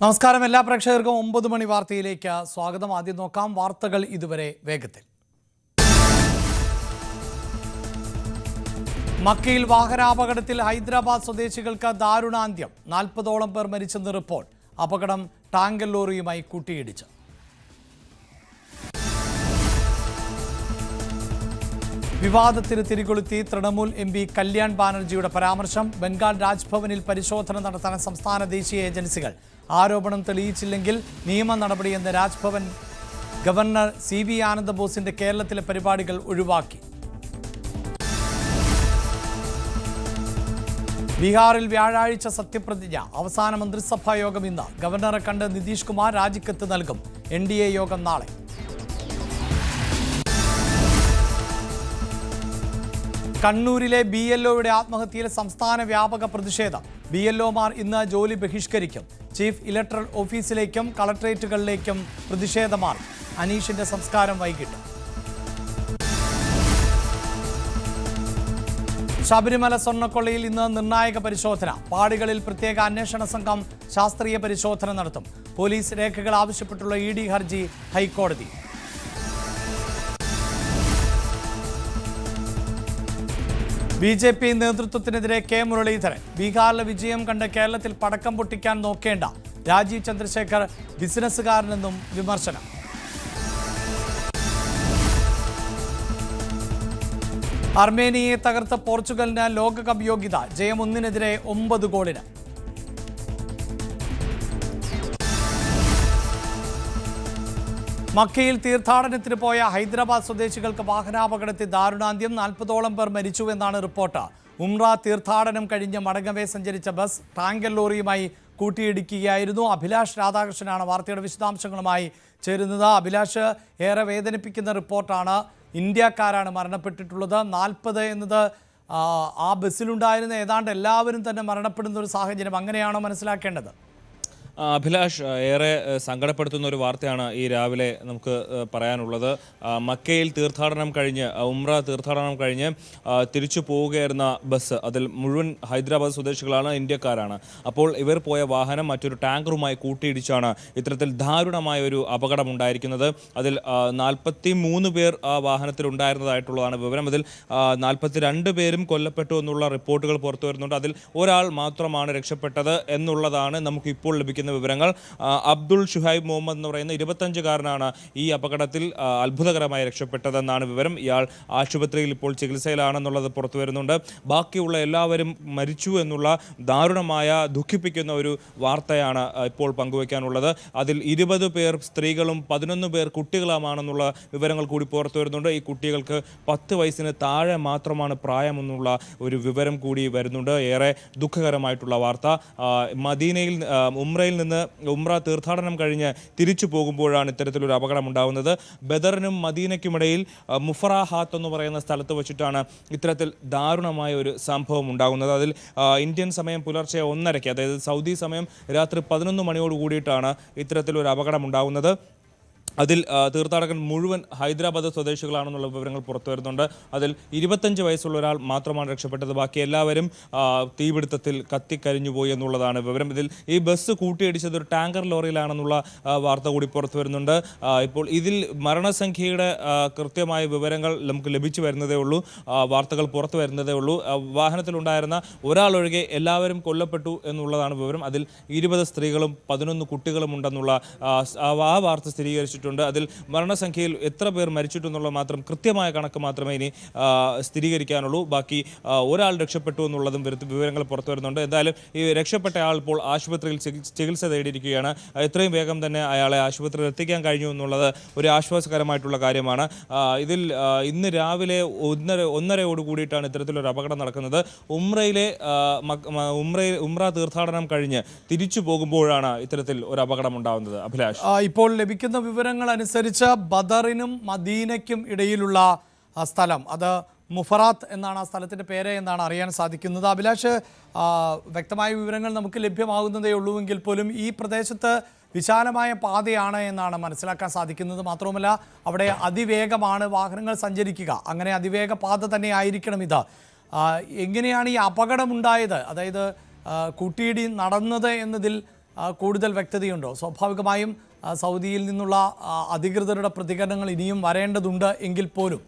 നമസ്കാരം എല്ലാ പ്രേക്ഷകർക്കും 9 മണി വാർത്തയിലേക്ക് സ്വാഗതം. ആദ്യം നോക്കാം വാർത്തകൾ ഇതുവരെ വേഗത്തിൽ. മക്കയിൽ വാഹനാപകടത്തിൽ ഹൈദരാബാദ് സ്വദേശികൾക്ക് ദാരുണാന്ത്യം. 40ഓളം പേർ മരിച്ചെന്ന് റിപ്പോർട്ട്. അപകടം ടാങ്കർ ലോറിയുമായി കൂട്ടിയിടിച്ചു. വിവാദത്തിന് തിരികൊളുത്തി തൃണമൂൽ MP കല്യാൺ ബാനർജിയുടെ പരാമർശം. ബംഗാൾ രാജ്ഭവനിൽ പരിശോധന നടത്താൻ സംസ്ഥാന ദേശീയ ഏജൻസികൾ. ആരോപണം തെളിയിച്ചില്ലെങ്കിൽ നിയമ നടപടിയെന്ന് രാജ്ഭവൻ. ഗവർണർ CV ആനന്ദ ബോസിന്റെ കേരളത്തിലെ പരിപാടികൾ ഒഴിവാക്കി. ബീഹാറിൽ വ്യാഴാഴ്ച സത്യപ്രതിജ്ഞ. അവസാന മന്ത്രിസഭാ യോഗം ഇന്ന്. ഗവർണറെ കണ്ട് നിതീഷ് കുമാർ രാജിക്കത്ത് നൽകും. NDA യോഗം നാളെ. കണ്ണൂരിലെ BLOയുടെ ആത്മഹത്യയിൽ സംസ്ഥാന വ്യാപക പ്രതിഷേധം. BLOമാർ ഇന്ന് ജോലി ബഹിഷ്കരിക്കും. ചീഫ് ഇലക്ടറൽ ഓഫീസിലേക്കും കളക്ടറേറ്റുകളിലേക്കും പ്രതിഷേധമാണ്. അനീഷിന്റെ സംസ്കാരം വൈകിട്ട്. ശബരിമല സ്വർണ്ണക്കൊള്ളയിൽ ഇന്ന് നിർണായക പരിശോധന. പാടികളിൽ പ്രത്യേക അന്വേഷണ സംഘം ശാസ്ത്രീയ പരിശോധന നടത്തും. പോലീസ് രേഖകൾ ആവശ്യപ്പെട്ടുള്ള ED ഹർജി ഹൈക്കോടതി. BJP നേതൃത്വത്തിനെതിരെ K Muraleedharan. ബീഹാറിലെ വിജയം കണ്ട് കേരളത്തിൽ പടക്കം പൊട്ടിക്കാൻ നോക്കേണ്ട. രാജീവ് ചന്ദ്രശേഖർ ബിസിനസ്സുകാരനെന്നും വിമർശനം. അർമേനിയയെ തകർത്ത പോർച്ചുഗലിന് ലോകകപ്പ് യോഗ്യത. ജയം 1-നെതിരെ 9 ഗോളിന്. മക്കയിൽ തീർത്ഥാടനത്തിന് പോയ ഹൈദരാബാദ് സ്വദേശികൾക്ക് വാഹനാപകടത്തിൽ ദാരുണാന്ത്യം. 40ഓളം പേർ മരിച്ചുവെന്നാണ് റിപ്പോർട്ട്. ഉംറ തീർത്ഥാടനം കഴിഞ്ഞ് മടങ്ങവേ സഞ്ചരിച്ച ബസ് ടാങ്കർ ലോറിയുമായി കൂട്ടിയിടിക്കുകയായിരുന്നു. അഭിലാഷ് രാധാകൃഷ്ണനാണ് വാർത്തയുടെ വിശദാംശങ്ങളുമായി ചേരുന്നത്. അഭിലാഷ്, ഏറെ വേദനിപ്പിക്കുന്ന റിപ്പോർട്ടാണ്. ഇന്ത്യക്കാരാണ് മരണപ്പെട്ടിട്ടുള്ളത്. 40 എന്നത് ആ ബസ്സിലുണ്ടായിരുന്ന ഏതാണ്ട് എല്ലാവരും തന്നെ മരണപ്പെടുന്ന ഒരു സാഹചര്യം. അങ്ങനെയാണോ മനസ്സിലാക്കേണ്ടത്? അഭിലാഷ്, ഏറെ സങ്കടപ്പെടുത്തുന്ന ഒരു വാർത്തയാണ് ഈ രാവിലെ നമുക്ക് പറയാനുള്ളത്. മക്കയിൽ തീർത്ഥാടനം കഴിഞ്ഞ് ഉംറ തീർത്ഥാടനം കഴിഞ്ഞ് തിരിച്ചു പോവുകയായിരുന്ന ബസ്, അതിൽ മുഴുവൻ ഹൈദരാബാദ് സ്വദേശികളാണ്, ഇന്ത്യക്കാരാണ്. അപ്പോൾ ഇവർ പോയ വാഹനം മറ്റൊരു ടാങ്കറുമായി കൂട്ടിയിടിച്ചാണ് ഇത്തരത്തിൽ ദാരുണമായ ഒരു അപകടം ഉണ്ടായിരിക്കുന്നത്. അതിൽ 43 പേർ ആ വാഹനത്തിൽ ഉണ്ടായിരുന്നതായിട്ടുള്ളതാണ് വിവരം. അതിൽ 42 പേരും കൊല്ലപ്പെട്ടു എന്നുള്ള റിപ്പോർട്ടുകൾ പുറത്തു വരുന്നുണ്ട്. അതിൽ ഒരാൾ മാത്രമാണ് രക്ഷപ്പെട്ടത് എന്നുള്ളതാണ് നമുക്ക് ഇപ്പോൾ ലഭിക്കുന്ന വിവരങ്ങൾ. അബ്ദുൾ ഷുഹൈബ് മുഹമ്മദ് എന്ന് പറയുന്ന 25-കാരനാണ് ഈ അപകടത്തിൽ അത്ഭുതകരമായി രക്ഷപ്പെട്ടതെന്നാണ് വിവരം. ഇയാൾ ആശുപത്രിയിൽ ഇപ്പോൾ ചികിത്സയിലാണെന്നുള്ളത് പുറത്തു വരുന്നുണ്ട്. ബാക്കിയുള്ള എല്ലാവരും മരിച്ചു എന്നുള്ള ദാരുണമായ ദുഃഖിപ്പിക്കുന്ന ഒരു വാർത്തയാണ് ഇപ്പോൾ പങ്കുവയ്ക്കാനുള്ളത്. അതിൽ 20 പേർ സ്ത്രീകളും 11 പേർ കുട്ടികളുമാണെന്നുള്ള വിവരങ്ങൾ കൂടി പുറത്തു വരുന്നുണ്ട്. ഈ കുട്ടികൾക്ക് 10 വയസ്സിന് താഴെ മാത്രമാണ് പ്രായമെന്നുള്ള ഒരു വിവരം കൂടി വരുന്നുണ്ട്. ഏറെ ദുഃഖകരമായിട്ടുള്ള വാർത്ത. മദീനയിൽ ഉംറ തീർത്ഥാടനം കഴിഞ്ഞ് തിരിച്ചു പോകുമ്പോഴാണ് ഇത്തരത്തിലൊരു അപകടം ഉണ്ടാകുന്നത്. ബദറിനും മദീനയ്ക്കുമിടയിൽ മുഫറാഹാത്ത് എന്ന് പറയുന്ന സ്ഥലത്ത് വെച്ചിട്ടാണ് ഇത്തരത്തിൽ ദാരുണമായ ഒരു സംഭവം ഉണ്ടാകുന്നത്. അതിൽ ഇന്ത്യൻ സമയം പുലർച്ചെ 1:30, അതായത് സൗദി സമയം രാത്രി 11 മണിയോട് കൂടിയിട്ടാണ് ഇത്തരത്തിലൊരു അപകടം ഉണ്ടാകുന്നത്. അതിൽ തീർത്ഥാടകൻ മുഴുവൻ ഹൈദരാബാദ് സ്വദേശികളാണെന്നുള്ള വിവരങ്ങൾ പുറത്തു വരുന്നുണ്ട്. അതിൽ 25 വയസ്സുള്ള ഒരാൾ മാത്രമാണ് രക്ഷപ്പെട്ടത്. ബാക്കി എല്ലാവരും തീപിടുത്തത്തിൽ കത്തിക്കരിഞ്ഞുപോയി എന്നുള്ളതാണ് വിവരം. ഇതിൽ ഈ ബസ് കൂട്ടിയിടിച്ചത് ഒരു ടാങ്കർ ലോറിയിലാണെന്നുള്ള വാർത്ത കൂടി പുറത്തു വരുന്നുണ്ട്. ഇപ്പോൾ ഇതിൽ മരണസംഖ്യയുടെ കൃത്യമായ വിവരങ്ങൾ നമുക്ക് ലഭിച്ചു വരുന്നതേ ഉള്ളൂ, വാർത്തകൾ പുറത്തു വരുന്നതേ ഉള്ളൂ. വാഹനത്തിലുണ്ടായിരുന്ന ഒരാളൊഴികെ എല്ലാവരും കൊല്ലപ്പെട്ടു എന്നുള്ളതാണ് വിവരം. അതിൽ 20 സ്ത്രീകളും 11 കുട്ടികളും ഉണ്ടെന്നുള്ള ആ വാർത്ത സ്ഥിരീകരിച്ചിട്ടുണ്ട്. അതിൽ മരണസംഖ്യയിൽ എത്ര പേർ മരിച്ചിട്ടെന്നുള്ള മാത്രം കൃത്യമായ കണക്ക് മാത്രമേ ഇനി സ്ഥിരീകരിക്കാനുള്ളൂ. ബാക്കി ഒരാൾ രക്ഷപ്പെട്ടു എന്നുള്ളതും വിവരങ്ങൾ പുറത്തു വരുന്നുണ്ട്. എന്തായാലും ഈ രക്ഷപ്പെട്ട ആൾ ഇപ്പോൾ ആശുപത്രിയിൽ ചികിത്സ തേടിയിരിക്കുകയാണ്. എത്രയും വേഗം തന്നെ അയാളെ ആശുപത്രിയിൽ എത്തിക്കാൻ കഴിഞ്ഞു എന്നുള്ളത് ഒരു ആശ്വാസകരമായിട്ടുള്ള കാര്യമാണ്. ഇതിൽ ഇന്ന് രാവിലെ 1:30 കൂടിയിട്ടാണ് ഇത്തരത്തിലൊരു അപകടം നടക്കുന്നത്. ഉംറ തീർത്ഥാടനം കഴിഞ്ഞ് തിരിച്ചു പോകുമ്പോഴാണ് ഇത്തരത്തിൽ ഒരു അപകടം ഉണ്ടാകുന്നത്. അഭിലാഷ്, ഇപ്പോൾ ലഭിക്കുന്ന വിവരങ്ങൾ അനുസരിച്ച് ബദറിനും മദീനയ്ക്കും ഇടയിലുള്ള സ്ഥലം, അത് മുഫറാത്ത് എന്നാണ് ആ സ്ഥലത്തിൻ്റെ പേര് എന്നാണ് അറിയാൻ സാധിക്കുന്നത്. അഭിലാഷ്, വ്യക്തമായ വിവരങ്ങൾ നമുക്ക് ലഭ്യമാകുന്നതേ ഉള്ളൂവെങ്കിൽ പോലും ഈ പ്രദേശത്ത് വിശാലമായ പാതയാണ് എന്നാണ് മനസ്സിലാക്കാൻ സാധിക്കുന്നത്. മാത്രവുമല്ല, അവിടെ അതിവേഗമാണ് വാഹനങ്ങൾ സഞ്ചരിക്കുക. അങ്ങനെ അതിവേഗ പാത തന്നെ ആയിരിക്കണം ഇത്. എങ്ങനെയാണ് ഈ അപകടമുണ്ടായത്, അതായത് കൂട്ടിയിടി നടന്നത് എന്നതിൽ കൂടുതൽ വ്യക്തതയുണ്ടോ? സ്വാഭാവികമായും സൗദിയിൽ നിന്നുള്ള അധികൃതരുടെ പ്രതികരണങ്ങൾ ഇനിയും വരേണ്ടതുണ്ട് എങ്കിൽ പോലും.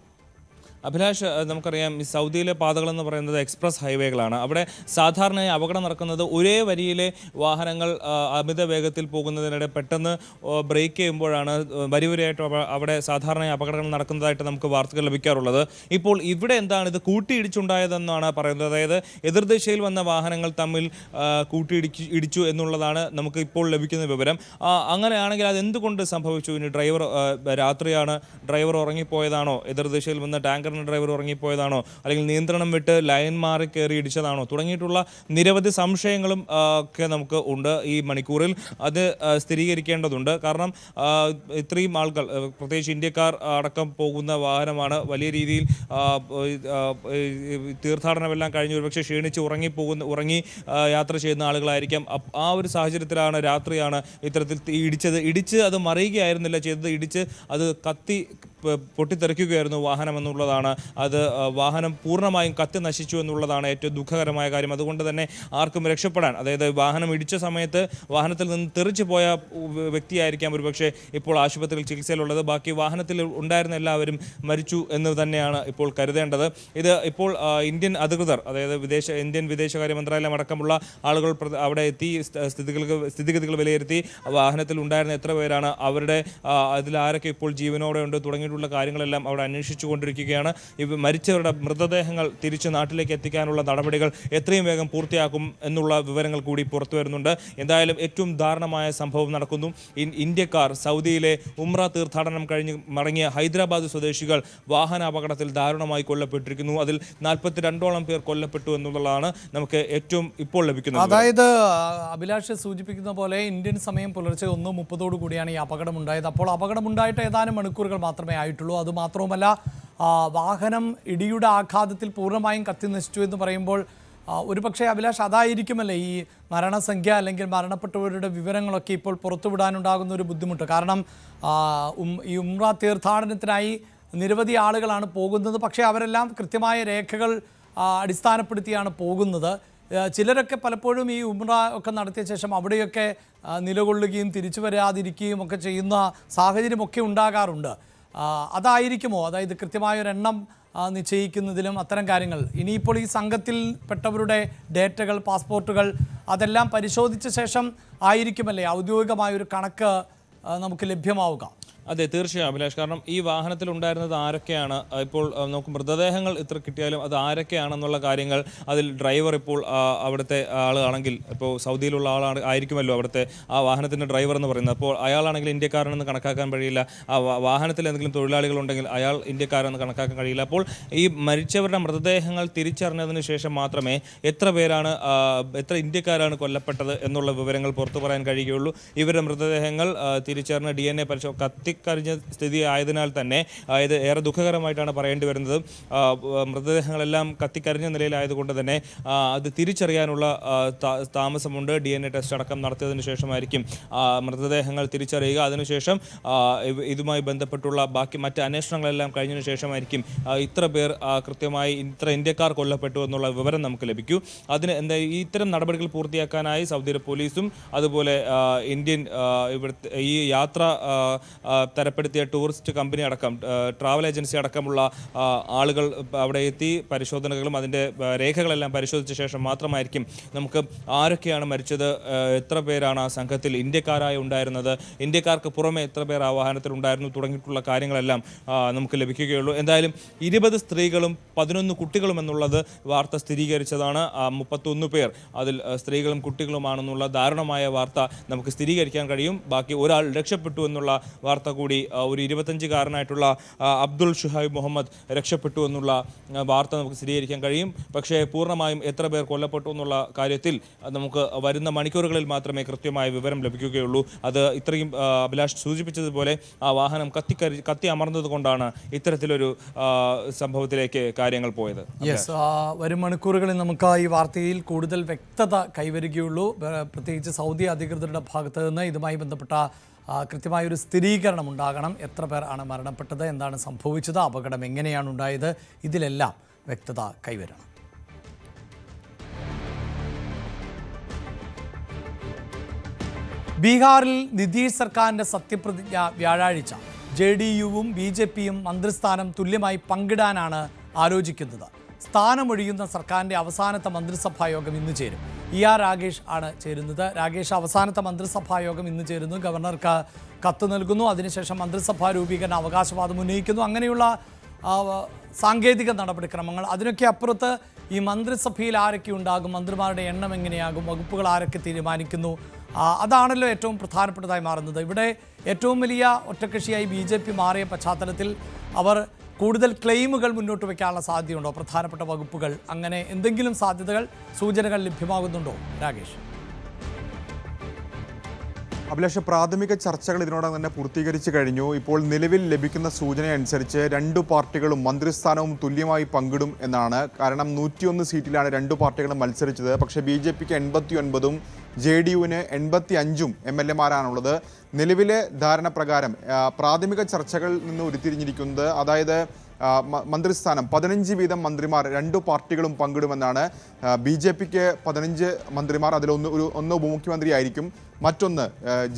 അഭിലാഷ്, നമുക്കറിയാം ഈ സൗദിയിലെ പാതകളെന്ന് പറയുന്നത് എക്സ്പ്രസ് ഹൈവേകളാണ്. അവിടെ സാധാരണയായി അപകടം നടക്കുന്നത് ഒരേ വരിയിലെ വാഹനങ്ങൾ അമിത വേഗത്തിൽ പോകുന്നതിനിടെ പെട്ടെന്ന് ബ്രേക്ക് ചെയ്യുമ്പോഴാണ് വരിവരിയായിട്ട് അവിടെ സാധാരണയായി അപകടങ്ങൾ നടക്കുന്നതായിട്ട് നമുക്ക് വാർത്തകൾ ലഭിക്കാറുള്ളത്. ഇപ്പോൾ ഇവിടെ എന്താണ് ഇത് കൂട്ടിയിടിച്ചുണ്ടായതെന്നാണ് പറയുന്നത്. അതായത് എതിർദിശയിൽ വന്ന വാഹനങ്ങൾ തമ്മിൽ ഇടിച്ചു എന്നുള്ളതാണ് നമുക്ക് ഇപ്പോൾ ലഭിക്കുന്ന വിവരം. അങ്ങനെയാണെങ്കിൽ അത് എന്തുകൊണ്ട് സംഭവിച്ചു? ഇനി രാത്രിയാണ് ഡ്രൈവർ ഉറങ്ങിപ്പോയതാണോ? എതിർദിശയിൽ വന്ന ടാങ്കർ ഡ്രൈവർ ഉറങ്ങിപ്പോയതാണോ? അല്ലെങ്കിൽ നിയന്ത്രണം വിട്ട് ലൈൻ മാറി കയറി ഇടിച്ചതാണോ? തുടങ്ങിയിട്ടുള്ള നിരവധി സംശയങ്ങളും ഒക്കെ നമുക്ക് ഉണ്ട് ഈ മണിക്കൂറിൽ. അത് സ്ഥിരീകരിക്കേണ്ടതുണ്ട്. കാരണം ഇത്രയും ആളുകൾ, പ്രത്യേകിച്ച് ഇന്ത്യക്കാർ അടക്കം പോകുന്ന വാഹനമാണ്. വലിയ രീതിയിൽ തീർത്ഥാടനമെല്ലാം കഴിഞ്ഞ് ഒരുപക്ഷെ ക്ഷീണിച്ച് ഉറങ്ങി യാത്ര ചെയ്യുന്ന ആളുകളായിരിക്കാം. ആ ഒരു സാഹചര്യത്തിലാണ് രാത്രിയാണ് ഇത്തരത്തിൽ ഇടിച്ച് അത് മറിയുകയായിരുന്നില്ല ചെയ്തത്. ഇടിച്ച് അത് പൊട്ടിത്തെറിക്കുകയായിരുന്നു വാഹനം എന്നുള്ളതാണ്. അത് വാഹനം പൂർണ്ണമായും കത്തി നശിച്ചു എന്നുള്ളതാണ് ഏറ്റവും ദുഃഖകരമായ കാര്യം. അതുകൊണ്ട് തന്നെ ആർക്കും രക്ഷപ്പെടാൻ, അതായത് വാഹനം ഇടിച്ച സമയത്ത് വാഹനത്തിൽ നിന്ന് തെറിച്ചു പോയ വ്യക്തിയായിരിക്കാം ഒരുപക്ഷെ ഇപ്പോൾ ആശുപത്രിയിൽ ചികിത്സയിലുള്ളത്. ബാക്കി വാഹനത്തിൽ ഉണ്ടായിരുന്ന എല്ലാവരും മരിച്ചു എന്ന് തന്നെയാണ് ഇപ്പോൾ കരുതേണ്ടത്. ഇത് ഇപ്പോൾ ഇന്ത്യൻ അധികൃതർ, അതായത് ഇന്ത്യൻ വിദേശകാര്യ മന്ത്രാലയം അടക്കമുള്ള ആളുകൾ അവിടെ എത്തി സ്ഥിതിഗതികൾ വിലയിരുത്തി വാഹനത്തിൽ ഉണ്ടായിരുന്ന എത്ര പേരാണ്, അവരുടെ അതിൽ ആരൊക്കെ ഇപ്പോൾ ജീവനോടെ ഉണ്ട് തുടങ്ങിയിട്ടുള്ള കാര്യങ്ങളെല്ലാം അവിടെ അന്വേഷിച്ചു കൊണ്ടിരിക്കുകയാണ്. മരിച്ചവരുടെ മൃതദേഹങ്ങൾ തിരിച്ച് നാട്ടിലേക്ക് എത്തിക്കാനുള്ള നടപടികൾ എത്രയും വേഗം പൂർത്തിയാക്കും എന്നുള്ള വിവരങ്ങൾ കൂടി പുറത്തു വരുന്നുണ്ട്. എന്തായാലും ഏറ്റവും ദാരുണമായ സംഭവം നടക്കുന്നു. ഇന്ത്യക്കാർ സൗദിയിലെ ഉംറ തീർത്ഥാടനം കഴിഞ്ഞ് മടങ്ങിയ ഹൈദരാബാദ് സ്വദേശികൾ വാഹനാപകടത്തിൽ ദാരുണമായി കൊല്ലപ്പെട്ടിരിക്കുന്നു. അതിൽ 42ഓളം പേർ കൊല്ലപ്പെട്ടു എന്നുള്ളതാണ് നമുക്ക് ഏറ്റവും ഇപ്പോൾ ലഭിക്കുന്നത്. അതായത് അഭിലാഷ് സൂചിപ്പിക്കുന്ന പോലെ ഇന്ത്യൻ സമയം പുലർച്ചെ 1:30 കൂടിയാണ് ഈ അപകടമുണ്ടായത്. അപ്പോൾ അപകടമുണ്ടായിട്ട് ഏതാനും മണിക്കൂറുകൾ മാത്രമേ ആയിട്ടുള്ളൂ. അതുമാത്രവുമല്ല, വാഹനം ഇടിയുടെ ആഘാതത്തിൽ പൂർണ്ണമായും കത്തി നശിച്ചു എന്ന് പറയുമ്പോൾ ഒരുപക്ഷെ അഭിലാഷ് അതായിരിക്കുമല്ലേ ഈ മരണസംഖ്യ അല്ലെങ്കിൽ മരണപ്പെട്ടവരുടെ വിവരങ്ങളൊക്കെ ഇപ്പോൾ പുറത്തുവിടാനുണ്ടാകുന്ന ഒരു ബുദ്ധിമുട്ട്. കാരണം ഈ ഉംറ തീർത്ഥാടനത്തിനായി നിരവധി ആളുകളാണ് പോകുന്നത്. പക്ഷേ അവരെല്ലാം കൃത്യമായ രേഖകൾ അടിസ്ഥാനപ്പെടുത്തിയാണ് പോകുന്നത്. ചിലരൊക്കെ പലപ്പോഴും ഈ ഉംറ ഒക്കെ നടത്തിയ ശേഷം അവിടെയൊക്കെ നിലകൊള്ളുകയും തിരിച്ചു വരാതിരിക്കുകയും ഒക്കെ ചെയ്യുന്ന സാഹചര്യമൊക്കെ ഉണ്ടാകാറുണ്ട്. അതായിരിക്കുമോ, അതായത് കൃത്യമായൊരെണ്ണം നിശ്ചയിക്കുന്നതിലും അത്തരം കാര്യങ്ങൾ? ഇനിയിപ്പോൾ ഈ സംഘത്തിൽ പെട്ടവരുടെ ഡേറ്റകൾ, പാസ്പോർട്ടുകൾ അതെല്ലാം പരിശോധിച്ച ശേഷം ആയിരിക്കുമല്ലേ ഔദ്യോഗികമായൊരു കണക്ക് നമുക്ക് ലഭ്യമാവുക? അതെ, തീർച്ചയായും അഭിലാഷ്. കാരണം ഈ വാഹനത്തിൽ ഉണ്ടായിരുന്നത് ആരൊക്കെയാണ്, ഇപ്പോൾ നമുക്ക് മൃതദേഹങ്ങൾ ഇത്ര കിട്ടിയാലും അത് ആരൊക്കെയാണെന്നുള്ള കാര്യങ്ങൾ, അതിൽ ഡ്രൈവർ ഇപ്പോൾ അവിടുത്തെ ആളാണെങ്കിൽ, ഇപ്പോൾ സൗദിയിലുള്ള ആയിരിക്കുമല്ലോ അവിടുത്തെ ആ വാഹനത്തിൻ്റെ ഡ്രൈവർ എന്ന് പറയുന്നത്. അപ്പോൾ അയാളാണെങ്കിൽ ഇന്ത്യക്കാരനെന്ന് കണക്കാക്കാൻ കഴിയില്ല. ആ വാഹനത്തിൽ എന്തെങ്കിലും തൊഴിലാളികളുണ്ടെങ്കിൽ അയാൾ ഇന്ത്യക്കാരെന്ന് കണക്കാക്കാൻ കഴിയില്ല. അപ്പോൾ ഈ മരിച്ചവരുടെ മൃതദേഹങ്ങൾ തിരിച്ചറിഞ്ഞതിന് ശേഷം മാത്രമേ എത്ര ഇന്ത്യക്കാരാണ് കൊല്ലപ്പെട്ടത് എന്നുള്ള വിവരങ്ങൾ പുറത്തു പറയാൻ കഴിയുകയുള്ളൂ. ഇവരുടെ മൃതദേഹങ്ങൾ തിരിച്ചറിഞ്ഞ DNA പരിശോധന കത്തിക്കരിഞ്ഞ സ്ഥിതി ആയതിനാൽ തന്നെ ഇത് ഏറെ ദുഃഖകരമായിട്ടാണ് പറയേണ്ടി വരുന്നത്. മൃതദേഹങ്ങളെല്ലാം കത്തിക്കരിഞ്ഞ നിലയിലായതുകൊണ്ട് തന്നെ അത് തിരിച്ചറിയാനുള്ള താമസമുണ്ട്. DNA ടെസ്റ്റ് അടക്കം നടത്തിയതിനു ശേഷമായിരിക്കും മൃതദേഹങ്ങൾ തിരിച്ചറിയുക. അതിനുശേഷം ഇതുമായി ബന്ധപ്പെട്ടുള്ള ബാക്കി മറ്റ് അന്വേഷണങ്ങളെല്ലാം കഴിഞ്ഞതിന് ശേഷമായിരിക്കും ഇത്ര പേർ കൃത്യമായി ഇത്ര ഇന്ത്യക്കാർ കൊല്ലപ്പെട്ടു എന്നുള്ള വിവരം നമുക്ക് ലഭിക്കൂ. അതിന് ഇത്തരം നടപടികൾ പൂർത്തിയാക്കാനായി സൗദിയിലെ പോലീസും അതുപോലെ ഇന്ത്യൻ ഇവിടുത്തെ ഈ യാത്ര തരപ്പെടുത്തിയ ടൂറിസ്റ്റ് കമ്പനി അടക്കം ട്രാവൽ ഏജൻസി അടക്കമുള്ള ആളുകൾ അവിടെ എത്തി പരിശോധനകളും അതിൻ്റെ രേഖകളെല്ലാം പരിശോധിച്ച ശേഷം മാത്രമായിരിക്കും നമുക്ക് ആരൊക്കെയാണ് മരിച്ചത്, എത്ര പേരാണ് ആ സംഘത്തിൽ ഇന്ത്യക്കാരായി ഉണ്ടായിരുന്നത്, ഇന്ത്യക്കാർക്ക് പുറമെ എത്ര പേർ ആ വാഹനത്തിൽ ഉണ്ടായിരുന്നു തുടങ്ങിയിട്ടുള്ള കാര്യങ്ങളെല്ലാം നമുക്ക് ലഭിക്കുകയുള്ളൂ. എന്തായാലും 20 സ്ത്രീകളും 11 കുട്ടികളും എന്നുള്ളത് വാർത്ത സ്ഥിരീകരിച്ചതാണ്. 31 പേർ അതിൽ സ്ത്രീകളും കുട്ടികളുമാണെന്നുള്ള ദാരുണമായ വാർത്ത നമുക്ക് സ്ഥിരീകരിക്കാൻ കഴിയും. ബാക്കി ഒരാൾ രക്ഷപ്പെട്ടു എന്നുള്ള വാർത്ത കൂടി, ഒരു 25-കാരനായിട്ടുള്ള അബ്ദുൾ ഷുഹൈബ് മുഹമ്മദ് രക്ഷപ്പെട്ടു എന്നുള്ള വാർത്ത നമുക്ക് സ്ഥിരീകരിക്കാൻ കഴിയും. പക്ഷേ പൂർണ്ണമായും എത്ര പേർ കൊല്ലപ്പെട്ടു എന്നുള്ള കാര്യത്തിൽ നമുക്ക് വരുന്ന മണിക്കൂറുകളിൽ മാത്രമേ കൃത്യമായ വിവരം ലഭിക്കുകയുള്ളൂ. അത് ഇത്രയും അഭിലാഷ് സൂചിപ്പിച്ചതുപോലെ ആ വാഹനം കത്തി അമർന്നത് കൊണ്ടാണ് ഇത്തരത്തിലൊരു സംഭവത്തിലേക്ക് കാര്യങ്ങൾ പോയത്. വരും മണിക്കൂറുകളിൽ നമുക്ക് ഈ വാർത്തയിൽ കൂടുതൽ വ്യക്തത കൈവരികയുള്ളൂ. പ്രത്യേകിച്ച് സൗദി അധികൃതരുടെ ഭാഗത്ത് നിന്ന് ഇതുമായി ബന്ധപ്പെട്ട കൃത്യമായൊരു സ്ഥിരീകരണം ഉണ്ടാകണം. എത്ര പേർ ആണ് മരണപ്പെട്ടത്, എന്താണ് സംഭവിച്ചത്, അപകടം എങ്ങനെയാണ് ഉണ്ടായത്, ഇതിലെല്ലാം വ്യക്തത കൈവരണം. ബീഹാറിൽ നിതീഷ് സർക്കാരിന്റെ സത്യപ്രതിജ്ഞ വ്യാഴാഴ്ച. JDU-വും BJP-യും മന്ത്രിസ്ഥാനം തുല്യമായി പങ്കിടാനാണ് ആലോചിക്കുന്നത്. സ്ഥാനമൊഴിയുന്ന സർക്കാരിന്റെ അവസാനത്തെ മന്ത്രിസഭാ യോഗം ഇന്ന് ചേരും. ER രാഗേഷ് ആണ് ചേരുന്നത്. രാഗേഷ്, അവസാനത്തെ മന്ത്രിസഭാ യോഗം ഇന്ന് ചേരുന്നു. ഗവർണർക്ക് കത്ത് നൽകുന്നു. അതിനുശേഷം മന്ത്രിസഭാ രൂപീകരണ അവകാശവാദം ഉന്നയിക്കുന്നു. അങ്ങനെയുള്ള സാങ്കേതിക നടപടിക്രമങ്ങൾ. അതിനൊക്കെ അപ്പുറത്ത് ഈ മന്ത്രിസഭയിൽ ആരൊക്കെ ഉണ്ടാകും, മന്ത്രിമാരുടെ എണ്ണം എങ്ങനെയാകും, വകുപ്പുകൾ ആരൊക്കെ തീരുമാനിക്കുന്നു, അതാണല്ലോ ഏറ്റവും പ്രധാനപ്പെട്ടതായി മാറുന്നത്. ഇവിടെ ഏറ്റവും വലിയ ഒറ്റക്കക്ഷിയായി BJP മാറിയ പശ്ചാത്തലത്തിൽ അവർ കൂടുതൽ ക്ലെയിമുകൾ മുന്നോട്ട് വയ്ക്കാനുള്ള സാധ്യതയുണ്ടോ? പ്രധാനപ്പെട്ട വകുപ്പുകൾ, അങ്ങനെ എന്തെങ്കിലും സാധ്യതകൾ, സൂചനകൾ ലഭ്യമാകുന്നുണ്ടോ രാകേഷ്? അഭിലാഷ്, പ്രാഥമിക ചർച്ചകൾ ഇതിനോടകം തന്നെ പൂർത്തീകരിച്ചു കഴിഞ്ഞു. ഇപ്പോൾ നിലവിൽ ലഭിക്കുന്ന സൂചന അനുസരിച്ച് രണ്ടു പാർട്ടികളും മന്ത്രിസ്ഥാനവും തുല്യമായി പങ്കിടും എന്നാണ്. കാരണം 101 സീറ്റിലാണ് രണ്ടു പാർട്ടികളും മത്സരിച്ചത്. പക്ഷേ BJP-ക്ക് 89-ഉം JDU-ന് 85-ഉം MLA-മാരാണുള്ളത്. നിലവിലെ ധാരണ പ്രകാരം പ്രാഥമിക ചർച്ചകളിൽ നിന്ന് ഉരുത്തിരിഞ്ഞിരിക്കുന്നത്, അതായത് മന്ത്രിസ്ഥാനം 15 വീതം മന്ത്രിമാർ രണ്ടു പാർട്ടികളും പങ്കിടുമെന്നാണ്. BJP-ക്ക് 15 മന്ത്രിമാർ, അതിലൊന്ന് ഉപമുഖ്യമന്ത്രിയായിരിക്കും. മറ്റൊന്ന്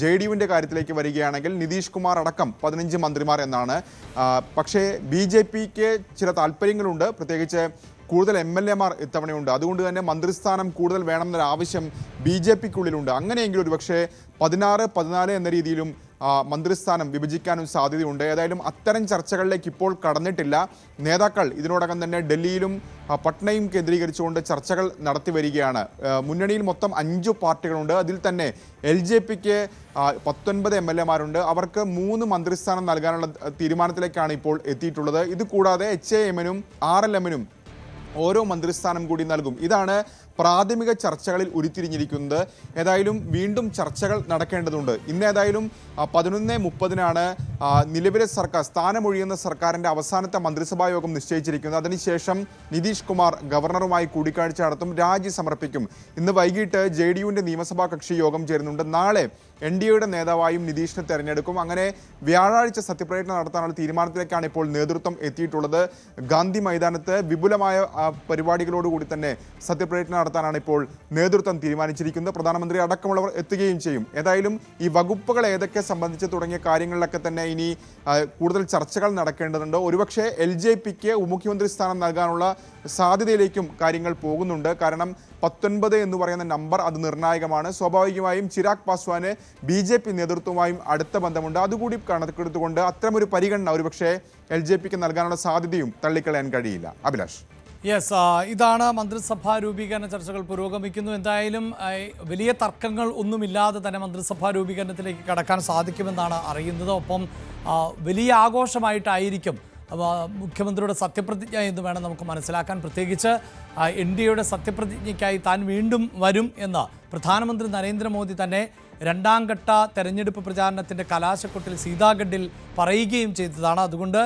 JDU-വിൻ്റെ കാര്യത്തിലേക്ക് വരികയാണെങ്കിൽ നിതീഷ് കുമാർ അടക്കം 15 മന്ത്രിമാർ എന്നാണ്. പക്ഷേ BJP-ക്ക് ചില താല്പര്യങ്ങളുണ്ട്, പ്രത്യേകിച്ച് കൂടുതൽ MLA-മാർ ഇത്തവണയുണ്ട്. അതുകൊണ്ട് തന്നെ മന്ത്രിസ്ഥാനം കൂടുതൽ വേണമെന്നൊരു ആവശ്യം BJP-ക്കുള്ളിലുണ്ട്. അങ്ങനെയെങ്കിൽ ഒരുപക്ഷെ 16-14 എന്ന രീതിയിലും മന്ത്രിസ്ഥാനം വിഭജിക്കാനും സാധ്യതയുണ്ട്. ഏതായാലും അത്തരം ചർച്ചകളിലേക്ക് ഇപ്പോൾ കടന്നിട്ടില്ല. നേതാക്കൾ ഇതിനോടകം തന്നെ ഡൽഹിയിലും പട്നയും കേന്ദ്രീകരിച്ചുകൊണ്ട് ചർച്ചകൾ നടത്തി വരികയാണ്. മുന്നണിയിൽ മൊത്തം 5 പാർട്ടികളുണ്ട്. അതിൽ തന്നെ LJP-ക്ക് 19 MLA-മാരുണ്ട്. അവർക്ക് 3 മന്ത്രിസ്ഥാനം നൽകാനുള്ള തീരുമാനത്തിലേക്കാണ് ഇപ്പോൾ എത്തിയിട്ടുള്ളത്. ഇത് കൂടാതെ HAM-നും RLM-നും ഓരോ മന്ത്രിസ്ഥാനം കൂടി നൽകും. ഇതാണ് പ്രാഥമിക ചർച്ചകളിൽ ഉരുത്തിരിഞ്ഞിരിക്കുന്നത്. ഏതായാലും വീണ്ടും ചർച്ചകൾ നടക്കേണ്ടതുണ്ട്. ഇന്ന് ഏതായാലും 11:30-നാണ് നിലവിലെ സർക്കാർ, സ്ഥാനമൊഴിയുന്ന സർക്കാരിൻ്റെ അവസാനത്തെ മന്ത്രിസഭാ യോഗം നിശ്ചയിച്ചിരിക്കുന്നത്. അതിനുശേഷം നിതീഷ് കുമാർ ഗവർണറുമായി കൂടിക്കാഴ്ച നടത്തും, രാജി സമർപ്പിക്കും. ഇന്ന് വൈകിട്ട് JDU-ന്റെ നിയമസഭാ കക്ഷി യോഗം ചേരുന്നുണ്ട്. നാളെ NDA-യുടെ നേതാവായും നിതീഷിനെ തെരഞ്ഞെടുക്കും. അങ്ങനെ വ്യാഴാഴ്ച സത്യപ്രതിജ്ഞ നടത്താനുള്ള തീരുമാനത്തിലേക്കാണ് ഇപ്പോൾ നേതൃത്വം എത്തിയിട്ടുള്ളത്. ഗാന്ധി മൈതാനത്ത് വിപുലമായ പരിപാടികളോടുകൂടി തന്നെ സത്യപ്രതിജ്ഞ നടത്താനാണ് ഇപ്പോൾ നേതൃത്വം തീരുമാനിച്ചിരിക്കുന്നത്. പ്രധാനമന്ത്രി അടക്കമുള്ളവർ എത്തുകയും ചെയ്യും. ഏതായാലും ഈ വകുപ്പുകൾ ഏതൊക്കെ സംബന്ധിച്ച് തുടങ്ങിയ കാര്യങ്ങളിലൊക്കെ തന്നെ ഇനി കൂടുതൽ ചർച്ചകൾ നടക്കേണ്ടതുണ്ട്. ഒരുപക്ഷെ LJP-ക്ക് ഉപമുഖ്യമന്ത്രി സ്ഥാനം നൽകാനുള്ള സാധ്യതയിലേക്കും കാര്യങ്ങൾ പോകുന്നുണ്ട്. കാരണം 19 എന്ന് പറയുന്ന നമ്പർ അത് നിർണായകമാണ്. സ്വാഭാവികമായും ചിരാഗ് പാസ്വാന് BJP നേതൃത്വവുമായും അടുത്ത ബന്ധമുണ്ട്. അതുകൂടി കണക്കെടുത്തുകൊണ്ട് അത്തരമൊരു പരിഗണന ഒരുപക്ഷെ LJP-ക്ക് നൽകാനുള്ള സാധ്യതയും തള്ളിക്കളയാൻ കഴിയില്ല. അഭിലാഷ്. യെസ്, ഇതാണ് മന്ത്രിസഭാ രൂപീകരണ ചർച്ചകൾ പുരോഗമിക്കുന്നു. എന്തായാലും വലിയ തർക്കങ്ങൾ ഒന്നുമില്ലാതെ തന്നെ മന്ത്രിസഭാ രൂപീകരണത്തിലേക്ക് കടക്കാൻ സാധിക്കുമെന്നാണ് അറിയുന്നത്. ഒപ്പം വലിയ ആഘോഷമായിട്ടായിരിക്കും മുഖ്യമന്ത്രിയുടെ സത്യപ്രതിജ്ഞ എന്ന് വേണം നമുക്ക് മനസ്സിലാക്കാൻ. പ്രത്യേകിച്ച് NDA-യുടെ സത്യപ്രതിജ്ഞയ്ക്കായി താൻ വീണ്ടും വരും എന്ന് പ്രധാനമന്ത്രി നരേന്ദ്രമോദി തന്നെ രണ്ടാം ഘട്ട തെരഞ്ഞെടുപ്പ് പ്രചാരണത്തിൻ്റെ കലാശക്കൊട്ടിൽ സീതാഗഡിൽ പറയുകയും ചെയ്തതാണ്. അതുകൊണ്ട്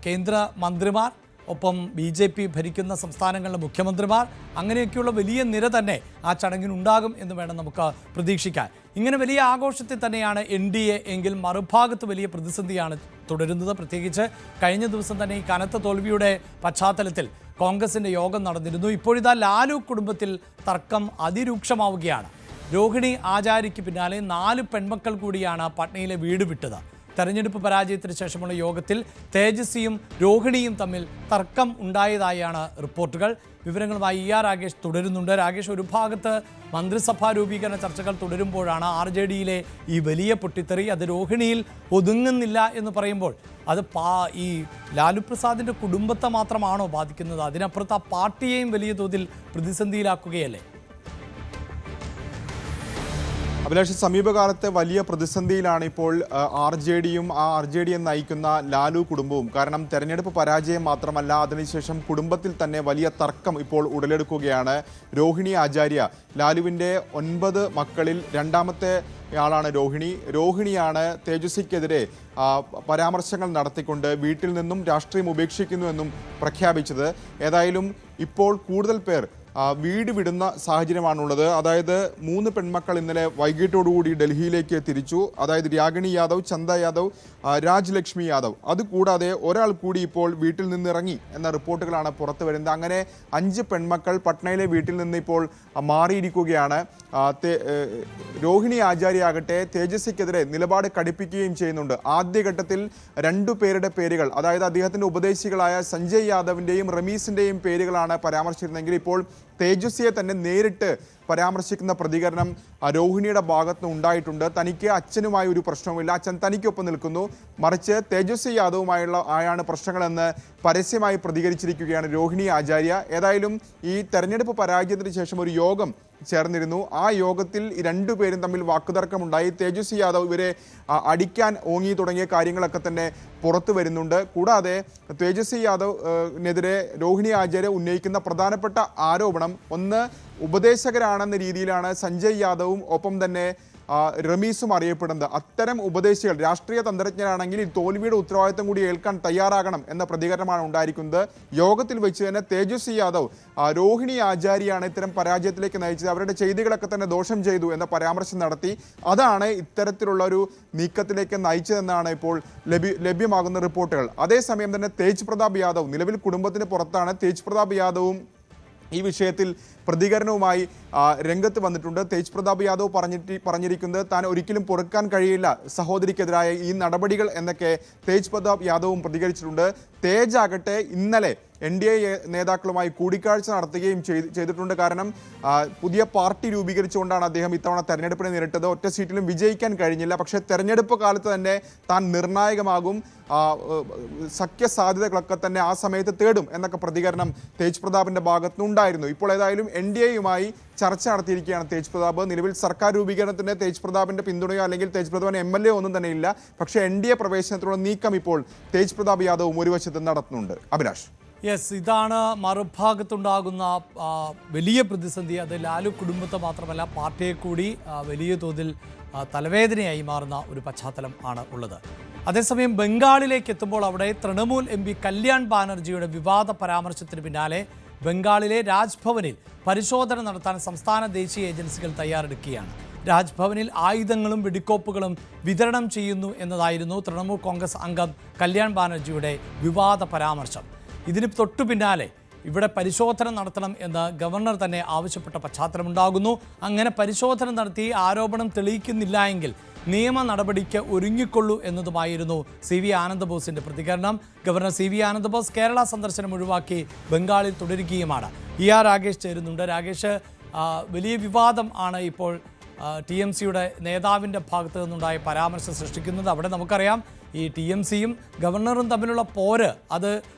കേന്ദ്ര മന്ത്രിമാർ, ഒപ്പം BJP ഭരിക്കുന്ന സംസ്ഥാനങ്ങളിലെ മുഖ്യമന്ത്രിമാർ, അങ്ങനെയൊക്കെയുള്ള വലിയ നിര തന്നെ ആ ചടങ്ങിനുണ്ടാകും എന്ന് വേണം നമുക്ക് പ്രതീക്ഷിക്കാൻ. ഇങ്ങനെ വലിയ ആഘോഷത്തിൽ തന്നെയാണ് NDA എങ്കിൽ മറുഭാഗത്ത് വലിയ പ്രതിസന്ധിയാണ് തുടരുന്നത്. പ്രത്യേകിച്ച് കഴിഞ്ഞ ദിവസം തന്നെ ഈ കനത്ത തോൽവിയുടെ പശ്ചാത്തലത്തിൽ കോൺഗ്രസിൻ്റെ യോഗം നടന്നിരുന്നു. ഇപ്പോഴിതാ ലാലു കുടുംബത്തിൽ തർക്കം അതിരൂക്ഷമാവുകയാണ്. രോഹിണി ആചാര്യയ്ക്ക് പിന്നാലെ 4 പെൺമക്കൾ കൂടിയാണ് പട്നയിലെ വീട് വിട്ടത്. തെരഞ്ഞെടുപ്പ് പരാജയത്തിന് ശേഷമുള്ള യോഗത്തിൽ തേജസ്വിയും രോഹിണിയും തമ്മിൽ തർക്കം ഉണ്ടായതായാണ് റിപ്പോർട്ടുകൾ. വിവരങ്ങളുമായി ER രാഗേഷ് തുടരുന്നുണ്ട്. രാഗേഷ്, ഒരു ഭാഗത്ത് മന്ത്രിസഭാ രൂപീകരണ ചർച്ചകൾ തുടരുമ്പോഴാണ് RJD-യിലെ ഈ വലിയ പൊട്ടിത്തെറി. അത് രോഹിണിയിൽ ഒതുങ്ങുന്നില്ല എന്ന് പറയുമ്പോൾ അത് ഈ ലാലു പ്രസാദിൻ്റെ കുടുംബത്തെ മാത്രമാണോ ബാധിക്കുന്നത്? അതിനപ്പുറത്ത് ആ പാർട്ടിയെയും വലിയ തോതിൽ പ്രതിസന്ധിയിലാക്കുകയല്ലേ? അഭിലാഷ്, സമീപകാലത്തെ വലിയ പ്രതിസന്ധിയിലാണ് ഇപ്പോൾ RJD-യും ആ RJD-യെ നയിക്കുന്ന ലാലു കുടുംബവും. കാരണം തെരഞ്ഞെടുപ്പ് പരാജയം മാത്രമല്ല, അതിനുശേഷം കുടുംബത്തിൽ തന്നെ വലിയ തർക്കം ഇപ്പോൾ ഉടലെടുക്കുകയാണ്. രോഹിണി ആചാര്യ, ലാലുവിൻ്റെ 9 മക്കളിൽ രണ്ടാമത്തെ ആളാണ് രോഹിണിയാണ് തേജസ്വിക്കെതിരെ പരാമർശങ്ങൾ നടത്തിക്കൊണ്ട് വീട്ടിൽ നിന്നും രാഷ്ട്രീയം ഉപേക്ഷിക്കുന്നുവെന്നും പ്രഖ്യാപിച്ചത്. ഏതായാലും ഇപ്പോൾ കൂടുതൽ പേർ വീട് വിടുന്ന സാഹചര്യമാണുള്ളത്. അതായത് 3 പെൺമക്കൾ ഇന്നലെ വൈകിട്ടോടുകൂടി ഡൽഹിയിലേക്ക് തിരിച്ചു. അതായത് രാഗിണി യാദവ്, ചന്ദ യാദവ്, രാജ്ലക്ഷ്മി യാദവ്. അതുകൂടാതെ ഒരാൾ കൂടി ഇപ്പോൾ വീട്ടിൽ നിന്ന് ഇറങ്ങി എന്ന റിപ്പോർട്ടുകളാണ് പുറത്തു വരുന്നത്. അങ്ങനെ 5 പെൺമക്കൾ പട്നയിലെ വീട്ടിൽ നിന്ന് ഇപ്പോൾ മാറിയിരിക്കുകയാണ്. രോഹിണി ആചാര്യ ആകട്ടെ തേജസ്വിക്കെതിരെ നിലപാട് കടുപ്പിക്കുകയും ചെയ്യുന്നുണ്ട്. ആദ്യഘട്ടത്തിൽ 2 പേരുടെ പേരുകൾ, അതായത് അദ്ദേഹത്തിൻ്റെ ഉപദേശികളായ സഞ്ജയ് യാദവിൻ്റെയും റമീസിൻ്റെയും പേരുകളാണ് പരാമർശിച്ചിരുന്നെങ്കിൽ ഇപ്പോൾ തേജസ്വിയെ തന്നെ നേരിട്ട് പരാമർശിക്കുന്ന പ്രതികരണം രോഹിണിയുടെ ഭാഗത്ത് ഉണ്ടായിട്ടുണ്ട്. തനിക്ക് അച്ഛനുമായി ഒരു പ്രശ്നവുമില്ല, അച്ഛൻ തനിക്കൊപ്പം നിൽക്കുന്നു, മറിച്ച് തേജസ്വി ആയാണ് പ്രശ്നങ്ങളെന്ന് പരസ്യമായി പ്രതികരിച്ചിരിക്കുകയാണ് രോഹിണി ആചാര്യ. ഏതായാലും ഈ തെരഞ്ഞെടുപ്പ് പരാജയത്തിന് ശേഷം ഒരു യോഗം ചേർന്നിരുന്നു. ആ യോഗത്തിൽ 2 പേരും തമ്മിൽ വാക്കുതർക്കമുണ്ടായി. തേജസ്വി യാദവ് ഇവരെ അടിക്കാൻ ഓങ്ങി തുടങ്ങിയ കാര്യങ്ങളൊക്കെ തന്നെ പുറത്തു വരുന്നുണ്ട്. കൂടാതെ തേജസ്വി യാദവിനെതിരെ രോഹിണി ആചാര്യ ഉന്നയിക്കുന്ന പ്രധാനപ്പെട്ട ആരോപണം ഒന്ന് ഉപദേശകരാണെന്ന രീതിയിലാണ് സഞ്ജയ് യാദവും ഒപ്പം തന്നെ റമീസും അറിയപ്പെടുന്നത്. അത്തരം ഉപദേശികൾ രാഷ്ട്രീയ തന്ത്രജ്ഞരാണെങ്കിൽ ഈ തോൽവിയുടെ ഉത്തരവാദിത്തം കൂടി ഏൽക്കാൻ തയ്യാറാകണം എന്ന പ്രതികരണമാണ് ഉണ്ടായിരിക്കുന്നത്. യോഗത്തിൽ വെച്ച് തന്നെ തേജസ്വി യാദവ് രോഹിണി ആചാര്യാണ് ഇത്തരം പരാജയത്തിലേക്ക് നയിച്ചത്, അവരുടെ ചെയ്തികളൊക്കെ തന്നെ ദോഷം ചെയ്തു എന്ന പരാമർശം നടത്തി. അതാണ് ഇത്തരത്തിലുള്ള ഒരു നീക്കത്തിലേക്ക് നയിച്ചതെന്നാണ് ഇപ്പോൾ ലഭ്യമാകുന്ന റിപ്പോർട്ടുകൾ. അതേസമയം തന്നെ തേജ് പ്രതാപ് യാദവ് നിലവിൽ കുടുംബത്തിന് പുറത്താണ്. തേജ് പ്രതാപ് യാദവും ഈ വിഷയത്തിൽ പ്രതികരണവുമായി രംഗത്ത് വന്നിട്ടുണ്ട്. തേജ് പ്രതാപ് യാദവ് പറഞ്ഞിരിക്കുന്നത് താൻ ഒരിക്കലും പൊറുക്കാൻ കഴിയില്ല സഹോദരിക്കെതിരായ ഈ നടപടികൾ എന്നൊക്കെ തേജ് പ്രതാപ് യാദവും പ്രതികരിച്ചിട്ടുണ്ട്. തേജ് ആകട്ടെ ഇന്നലെ NDA നേതാക്കളുമായി കൂടിക്കാഴ്ച നടത്തുകയും ചെയ്തിട്ടുണ്ട്. കാരണം പുതിയ പാർട്ടി രൂപീകരിച്ചുകൊണ്ടാണ് അദ്ദേഹം ഇത്തവണ തെരഞ്ഞെടുപ്പിനെ നേരിട്ടത്. ഒറ്റ സീറ്റിലും വിജയിക്കാൻ കഴിഞ്ഞില്ല. പക്ഷേ തെരഞ്ഞെടുപ്പ് കാലത്ത് തന്നെ താൻ നിർണായകമാകും, സഖ്യ സാധ്യതകളൊക്കെ തന്നെ ആ സമയത്ത് തേടും എന്നൊക്കെ പ്രതികരണം തേജ് പ്രതാപിൻ്റെ ഭാഗത്തുനിന്നുണ്ടായിരുന്നു. ഇപ്പോൾ ഏതായാലും NDAയുമായി ചർച്ച നടത്തിയിരിക്കുകയാണ് തേജ് പ്രതാപ്. നിലവിൽ സർക്കാർ രൂപീകരണത്തിന് തേജ് പ്രതാപിൻ്റെ പിന്തുണയോ അല്ലെങ്കിൽ തേജ് പ്രതാപിന് MLA ഒന്നും തന്നെ ഇല്ല. പക്ഷേ NDA പ്രവേശനത്തിലുള്ള നീക്കം ഇപ്പോൾ തേജ് പ്രതാപ് യാദവും ഒരു വശത്ത് നടത്തുന്നുണ്ട്. അഭിലാഷ്. യെസ്, ഇതാണ് മറുഭാഗത്തുണ്ടാകുന്ന വലിയ പ്രതിസന്ധി. അത് ലാലു കുടുംബത്തെ മാത്രമല്ല പാർട്ടിയെ കൂടി വലിയ തോതിൽ തലവേദനയായി മാറുന്ന ഒരു പശ്ചാത്തലം ആണ് ഉള്ളത്. അതേസമയം ബംഗാളിലേക്ക് എത്തുമ്പോൾ അവിടെ തൃണമൂൽ MP കല്യാൺ ബാനർജിയുടെ വിവാദ പരാമർശത്തിന് പിന്നാലെ ബംഗാളിലെ രാജ്ഭവനിൽ പരിശോധന നടത്താൻ സംസ്ഥാന ദേശീയ ഏജൻസികൾ തയ്യാറെടുക്കുകയാണ്. രാജ്ഭവനിൽ ആയുധങ്ങളും വെടിക്കോപ്പുകളും വിതരണം ചെയ്യുന്നു എന്നതായിരുന്നു തൃണമൂൽ കോൺഗ്രസ് അംഗം കല്യാൺ ബാനർജിയുടെ വിവാദ പരാമർശം. ഇതിന് തൊട്ടു പിന്നാലെ ഇവിടെ പരിശോധന നടത്തണം എന്ന് ഗവർണർ തന്നെ ആവശ്യപ്പെട്ട പശ്ചാത്തലമുണ്ടാകുന്നു. അങ്ങനെ പരിശോധന നടത്തി ആരോപണം തെളിയിക്കുന്നില്ല എങ്കിൽ നിയമ നടപടിക്ക് ഒരുങ്ങിക്കൊള്ളൂ എന്നതുമായിരുന്നു CV ആനന്ദബോസിന്റെ പ്രതികരണം. ഗവർണർ CV ആനന്ദബോസ് കേരള സന്ദർശനം ഒഴിവാക്കി ബംഗാളിൽ തുടരുകയുമാണ്. ER രാഗേഷ് ചേരുന്നുണ്ട്. രാഗേഷ്, വലിയ വിവാദം ആണ് ഇപ്പോൾ TMCയുടെ നേതാവിൻ്റെ ഭാഗത്തു നിന്നുണ്ടായ പരാമർശം സൃഷ്ടിക്കുന്നത്. അവിടെ നമുക്കറിയാം ഈ TMCയും ഗവർണറും തമ്മിലുള്ള പോര് അത്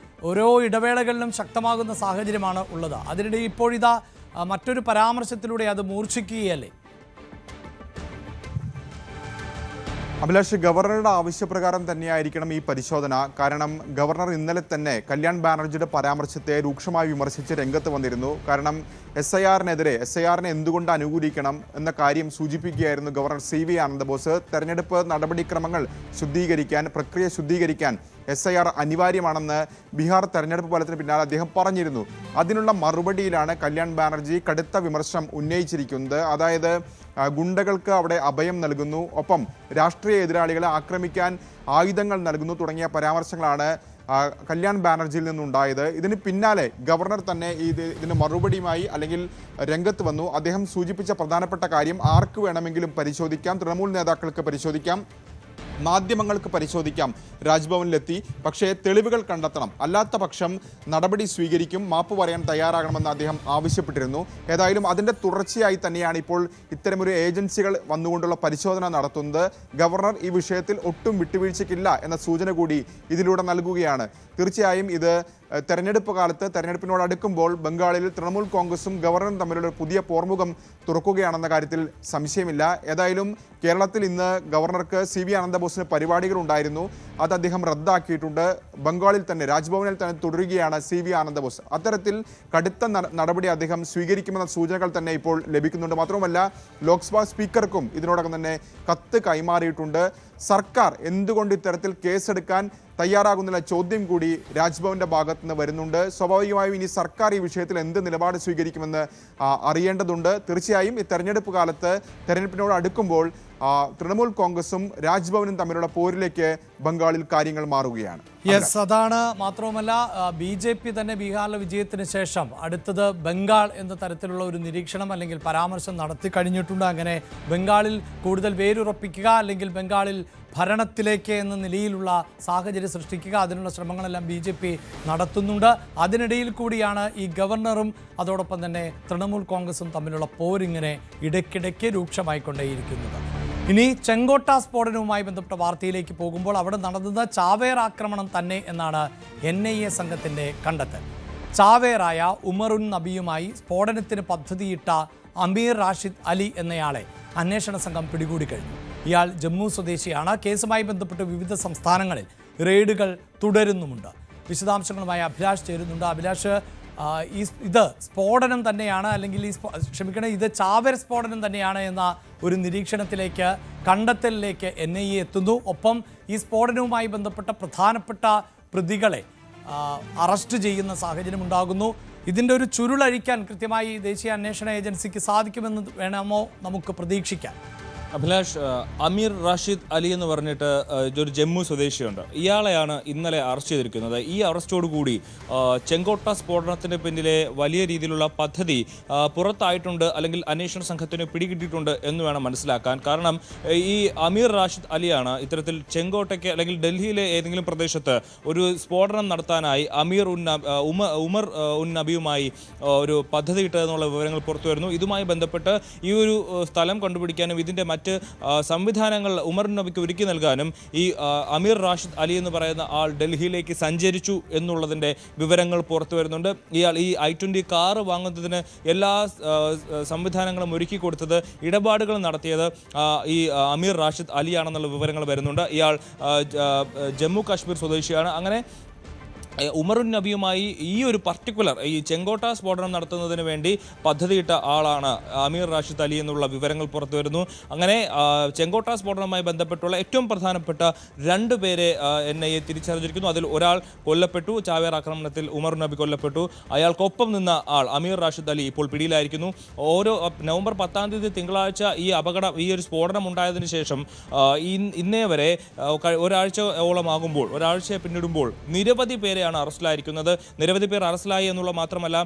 ഓരോ ഇടവേളകളിലും ശക്തമാകുന്ന സാഹചര്യമാണ് ഉള്ളത്. അതിനിടെ ഇപ്പോഴിതാ മറ്റൊരു പരാമർശത്തിലൂടെ അത് മൂർച്ഛിക്കുകയല്ലേ? അഭിലാഷ്, ഗവർണറുടെ ആവശ്യപ്രകാരം തന്നെയായിരിക്കണം ഈ പരിശോധന. കാരണം ഗവർണർ ഇന്നലെ തന്നെ കല്യാൺ ബാനർജിയുടെ പരാമർശത്തെ രൂക്ഷമായി വിമർശിച്ച് രംഗത്ത് വന്നിരുന്നു. കാരണം SIRനെ എന്തുകൊണ്ട് അനുകൂലിക്കണം എന്ന കാര്യം സൂചിപ്പിക്കുകയായിരുന്നു ഗവർണർ CV ആനന്ദബോസ്. തെരഞ്ഞെടുപ്പ് നടപടിക്രമങ്ങൾ പ്രക്രിയ ശുദ്ധീകരിക്കാൻ SIR അനിവാര്യമാണെന്ന് ബീഹാർ തെരഞ്ഞെടുപ്പ് ഫലത്തിന് പിന്നാലെ അദ്ദേഹം പറഞ്ഞിരുന്നു. അതിനുള്ള മറുപടിയിലാണ് കല്യാൺ ബാനർജി കടുത്ത വിമർശനം ഉന്നയിച്ചിരിക്കുന്നത്. അതായത് ഗുണ്ടകൾക്ക് അവിടെ അഭയം നൽകുന്നു, ഒപ്പം രാഷ്ട്രീയ എതിരാളികളെ ആക്രമിക്കാൻ ആയുധങ്ങൾ നൽകുന്നു തുടങ്ങിയ പരാമർശങ്ങളാണ് കല്യാൺ ബാനർജിയിൽ നിന്നുണ്ടായത്. ഇതിന് പിന്നാലെ ഗവർണർ തന്നെ ഇതിന് മറുപടിയുമായി അല്ലെങ്കിൽ രംഗത്ത് വന്നു. അദ്ദേഹം സൂചിപ്പിച്ച പ്രധാനപ്പെട്ട കാര്യം ആർക്ക് വേണമെങ്കിലും പരിശോധിക്കാം, തൃണമൂൽ നേതാക്കൾക്ക് പരിശോധിക്കാം, മാധ്യമങ്ങൾക്ക് പരിശോധിക്കാം, രാജ്ഭവനിലെത്തി, പക്ഷേ തെളിവുകൾ കണ്ടെത്തണം, അല്ലാത്ത പക്ഷം നടപടി സ്വീകരിക്കും, മാപ്പ് പറയാൻ തയ്യാറാകണമെന്ന് അദ്ദേഹം ആവശ്യപ്പെട്ടിരുന്നു. ഏതായാലും അതിൻ്റെ തുടർച്ചയായി തന്നെയാണ് ഇപ്പോൾ ഇത്തരമൊരു ഏജൻസികൾ വന്നുകൊണ്ടുള്ള പരിശോധന നടത്തുന്നത്. ഗവർണർ ഈ വിഷയത്തിൽ ഒട്ടും വിട്ടുവീഴ്ചയ്ക്കില്ല എന്ന സൂചന കൂടി ഇതിലൂടെ നൽകുകയാണ്. തീർച്ചയായും ഇത് തെരഞ്ഞെടുപ്പ് കാലത്ത് തെരഞ്ഞെടുപ്പിനോട് അടുക്കുമ്പോൾ ബംഗാളിൽ തൃണമൂൽ കോൺഗ്രസും ഗവർണറും തമ്മിലുള്ള പുതിയ പോർമുഖം തുറക്കുകയാണെന്ന കാര്യത്തിൽ സംശയമില്ല. ഏതായാലും കേരളത്തിൽ ഇന്ന് ഗവർണർക്ക് CV ആനന്ദബോസിന് പരിപാടികൾ ഉണ്ടായിരുന്നു. അത് അദ്ദേഹം റദ്ദാക്കിയിട്ടുണ്ട്. ബംഗാളിൽ തന്നെ രാജ്ഭവനിൽ തന്നെ തുടരുകയാണ് CV ആനന്ദബോസ്. അത്തരത്തിൽ കടുത്ത നടപടി അദ്ദേഹം സ്വീകരിക്കുമെന്ന സൂചനകൾ തന്നെ ഇപ്പോൾ ലഭിക്കുന്നുണ്ട്. മാത്രമല്ല ലോക്സഭാ സ്പീക്കർക്കും ഇതിനോടകം തന്നെ കത്ത് കൈമാറിയിട്ടുണ്ട്. സർക്കാർ എന്തുകൊണ്ട് ഇത്തരത്തിൽ കേസെടുക്കാൻ തയ്യാറാകുന്നില്ല ചോദ്യം കൂടി രാജ്ഭവന്റെ ഭാഗത്ത് നിന്ന് വരുന്നുണ്ട്. സ്വാഭാവികമായും ഇനി സർക്കാർ ഈ വിഷയത്തിൽ എന്ത് നിലപാട് സ്വീകരിക്കുമെന്ന് അറിയേണ്ടതുണ്ട്. തീർച്ചയായും ഈ തെരഞ്ഞെടുപ്പ് കാലത്ത് തെരഞ്ഞെടുപ്പിനോട് അടുക്കുമ്പോൾ തൃണമൂൽ കോൺഗ്രസും രാജ്ഭവനും തമ്മിലുള്ള പോരിലേക്ക് ബംഗാളിൽ കാര്യങ്ങൾ മാറുകയാണ്. യെസ്, അതാണ്. മാത്രവുമല്ല BJP തന്നെ ബീഹാറിലെ വിജയത്തിന് ശേഷം അടുത്തത് ബംഗാൾ എന്ന തരത്തിലുള്ള ഒരു നിരീക്ഷണം അല്ലെങ്കിൽ പരാമർശം നടത്തി കഴിഞ്ഞിട്ടുണ്ട്. അങ്ങനെ ബംഗാളിൽ കൂടുതൽ വേരുറപ്പിക്കുക അല്ലെങ്കിൽ ബംഗാളിൽ ഭരണത്തിലേക്ക് എന്ന നിലയിലുള്ള സാഹചര്യം സൃഷ്ടിക്കുക, അതിനുള്ള ശ്രമങ്ങളെല്ലാം BJP നടത്തുന്നുണ്ട്. അതിനിടയിൽ കൂടിയാണ് ഈ ഗവർണറും അതോടൊപ്പം തന്നെ തൃണമൂൽ കോൺഗ്രസും തമ്മിലുള്ള പോരിങ്ങനെ ഇടയ്ക്കിടയ്ക്ക് രൂക്ഷമായിക്കൊണ്ടേയിരിക്കുന്നത്. ഇനി ചെങ്കോട്ട സ്ഫോടനവുമായി ബന്ധപ്പെട്ട വാർത്തയിലേക്ക് പോകുമ്പോൾ അവിടെ നടന്നത് ചാവേർ ആക്രമണം തന്നെ എന്നാണ് NIA സംഘത്തിൻ്റെ കണ്ടെത്തൽ. ചാവേറായ ഉമറുൻ നബിയുമായി സ്ഫോടനത്തിന് പദ്ധതിയിട്ട അമീർ റാഷിദ് അലി എന്നയാളെ അന്വേഷണ സംഘം പിടികൂടി കഴിഞ്ഞു. ഇയാൾ ജമ്മു സ്വദേശിയാണ്. കേസുമായി ബന്ധപ്പെട്ട് വിവിധ സംസ്ഥാനങ്ങളിൽ റെയ്ഡുകൾ തുടരുന്നുമുണ്ട്. വിശദാംശങ്ങളുമായി അഭിലാഷ് ചേരുന്നുണ്ട്. അഭിലാഷ്, ഇത് സ്ഫോടനം തന്നെയാണ് അല്ലെങ്കിൽ ഇത് ചാവേർ സ്ഫോടനം തന്നെയാണ് എന്ന ഒരു നിരീക്ഷണത്തിലേക്ക്, കണ്ടെത്തലിലേക്ക് NIA എത്തുന്നു. ഒപ്പം ഈ സ്ഫോടനവുമായി ബന്ധപ്പെട്ട പ്രധാനപ്പെട്ട പ്രതികളെ അറസ്റ്റ് ചെയ്യുന്ന സാഹചര്യം ഉണ്ടാകുന്നു. ഇതിൻ്റെ ഒരു ചുരുളഴിക്കാൻ കൃത്യമായി ദേശീയ അന്വേഷണ ഏജൻസിക്ക് സാധിക്കുമെന്ന് വേണമോ നമുക്ക് പ്രതീക്ഷിക്കാൻ? അഭിലാഷ്, അമീർ റാഷിദ് അലി എന്ന് പറഞ്ഞിട്ട് ഒരു ജമ്മു സ്വദേശിയുണ്ട്. ഇയാളെയാണ് ഇന്നലെ അറസ്റ്റ് ചെയ്തിരിക്കുന്നത്. ഈ അറസ്റ്റോടുകൂടി ചെങ്കോട്ട സ്ഫോടനത്തിന് പിന്നിലെ വലിയ രീതിയിലുള്ള പദ്ധതി പുറത്തായിട്ടുണ്ട്, അല്ലെങ്കിൽ അന്വേഷണ സംഘത്തിന് പിടികിട്ടിയിട്ടുണ്ട് എന്ന് വേണം മനസ്സിലാക്കാൻ. കാരണം ഈ അമീർ റാഷിദ് അലിയാണ് ഇത്തരത്തിൽ ചെങ്കോട്ടയ്ക്ക് അല്ലെങ്കിൽ ഡൽഹിയിലെ ഏതെങ്കിലും പ്രദേശത്ത് ഒരു സ്ഫോടനം നടത്താനായി ഉമർ ഉൻ നബിയുമായി ഒരു പദ്ധതി ഇട്ടതെന്നുള്ള വിവരങ്ങൾ പുറത്തു വരുന്നു. ഇതുമായി ബന്ധപ്പെട്ട് ഈ ഒരു സ്ഥലം കണ്ടുപിടിക്കാനും ഇതിൻ്റെ മറ്റ് സംവിധാനങ്ങൾ ഉമർ നബിക്ക് ഒരുക്കി നൽകാനും ഈ അമീർ റാഷിദ് അലി എന്ന് പറയുന്ന ആൾ ഡൽഹിയിലേക്ക് സഞ്ചരിച്ചു എന്നുള്ളതിൻ്റെ വിവരങ്ങൾ പുറത്തു വരുന്നുണ്ട്. ഇയാൾ ഈ I-20 കാറ് വാങ്ങുന്നതിന് എല്ലാ സംവിധാനങ്ങളും ഒരുക്കി കൊടുത്തത്, ഇടപാടുകൾ നടത്തിയത് ഈ അമീർ റാഷിദ് അലിയാണെന്നുള്ള വിവരങ്ങൾ വരുന്നുണ്ട്. ഇയാൾ ജമ്മു കാശ്മീർ സ്വദേശിയാണ്. അങ്ങനെ ഉമറുൻ നബിയുമായി ഈ ഒരു പർട്ടിക്കുലർ ഈ ചെങ്കോട്ട സ്ഫോടനം നടത്തുന്നതിന് വേണ്ടി പദ്ധതിയിട്ട ആളാണ് അമീർ റാഷിദ് അലി എന്നുള്ള വിവരങ്ങൾ പുറത്തു വരുന്നു. അങ്ങനെ ചെങ്കോട്ട സ്ഫോടനവുമായി ബന്ധപ്പെട്ടുള്ള ഏറ്റവും പ്രധാനപ്പെട്ട 2 പേരെ NIA തിരിച്ചറിഞ്ഞിരിക്കുന്നു. അതിൽ ഒരാൾ കൊല്ലപ്പെട്ടു. ചാവേർ ആക്രമണത്തിൽ ഉമർ നബി കൊല്ലപ്പെട്ടു. അയാൾക്കൊപ്പം നിന്ന ആൾ അമീർ റാഷിദ് അലി ഇപ്പോൾ പിടിയിലായിരിക്കുന്നു. നവംബർ 10-ാം തീയതി തിങ്കളാഴ്ച ഈ ഒരു സ്ഫോടനം ഉണ്ടായതിനു ശേഷം ഇന്നേ വരെ ഒരാഴ്ചയെ പിന്നിടുമ്പോൾ നിരവധി പേരെ അറസ്റ്റിലായിരിക്കുന്നത്. നിരവധി പേർ അറസ്റ്റിലായി എന്നുള്ള മാത്രമല്ല,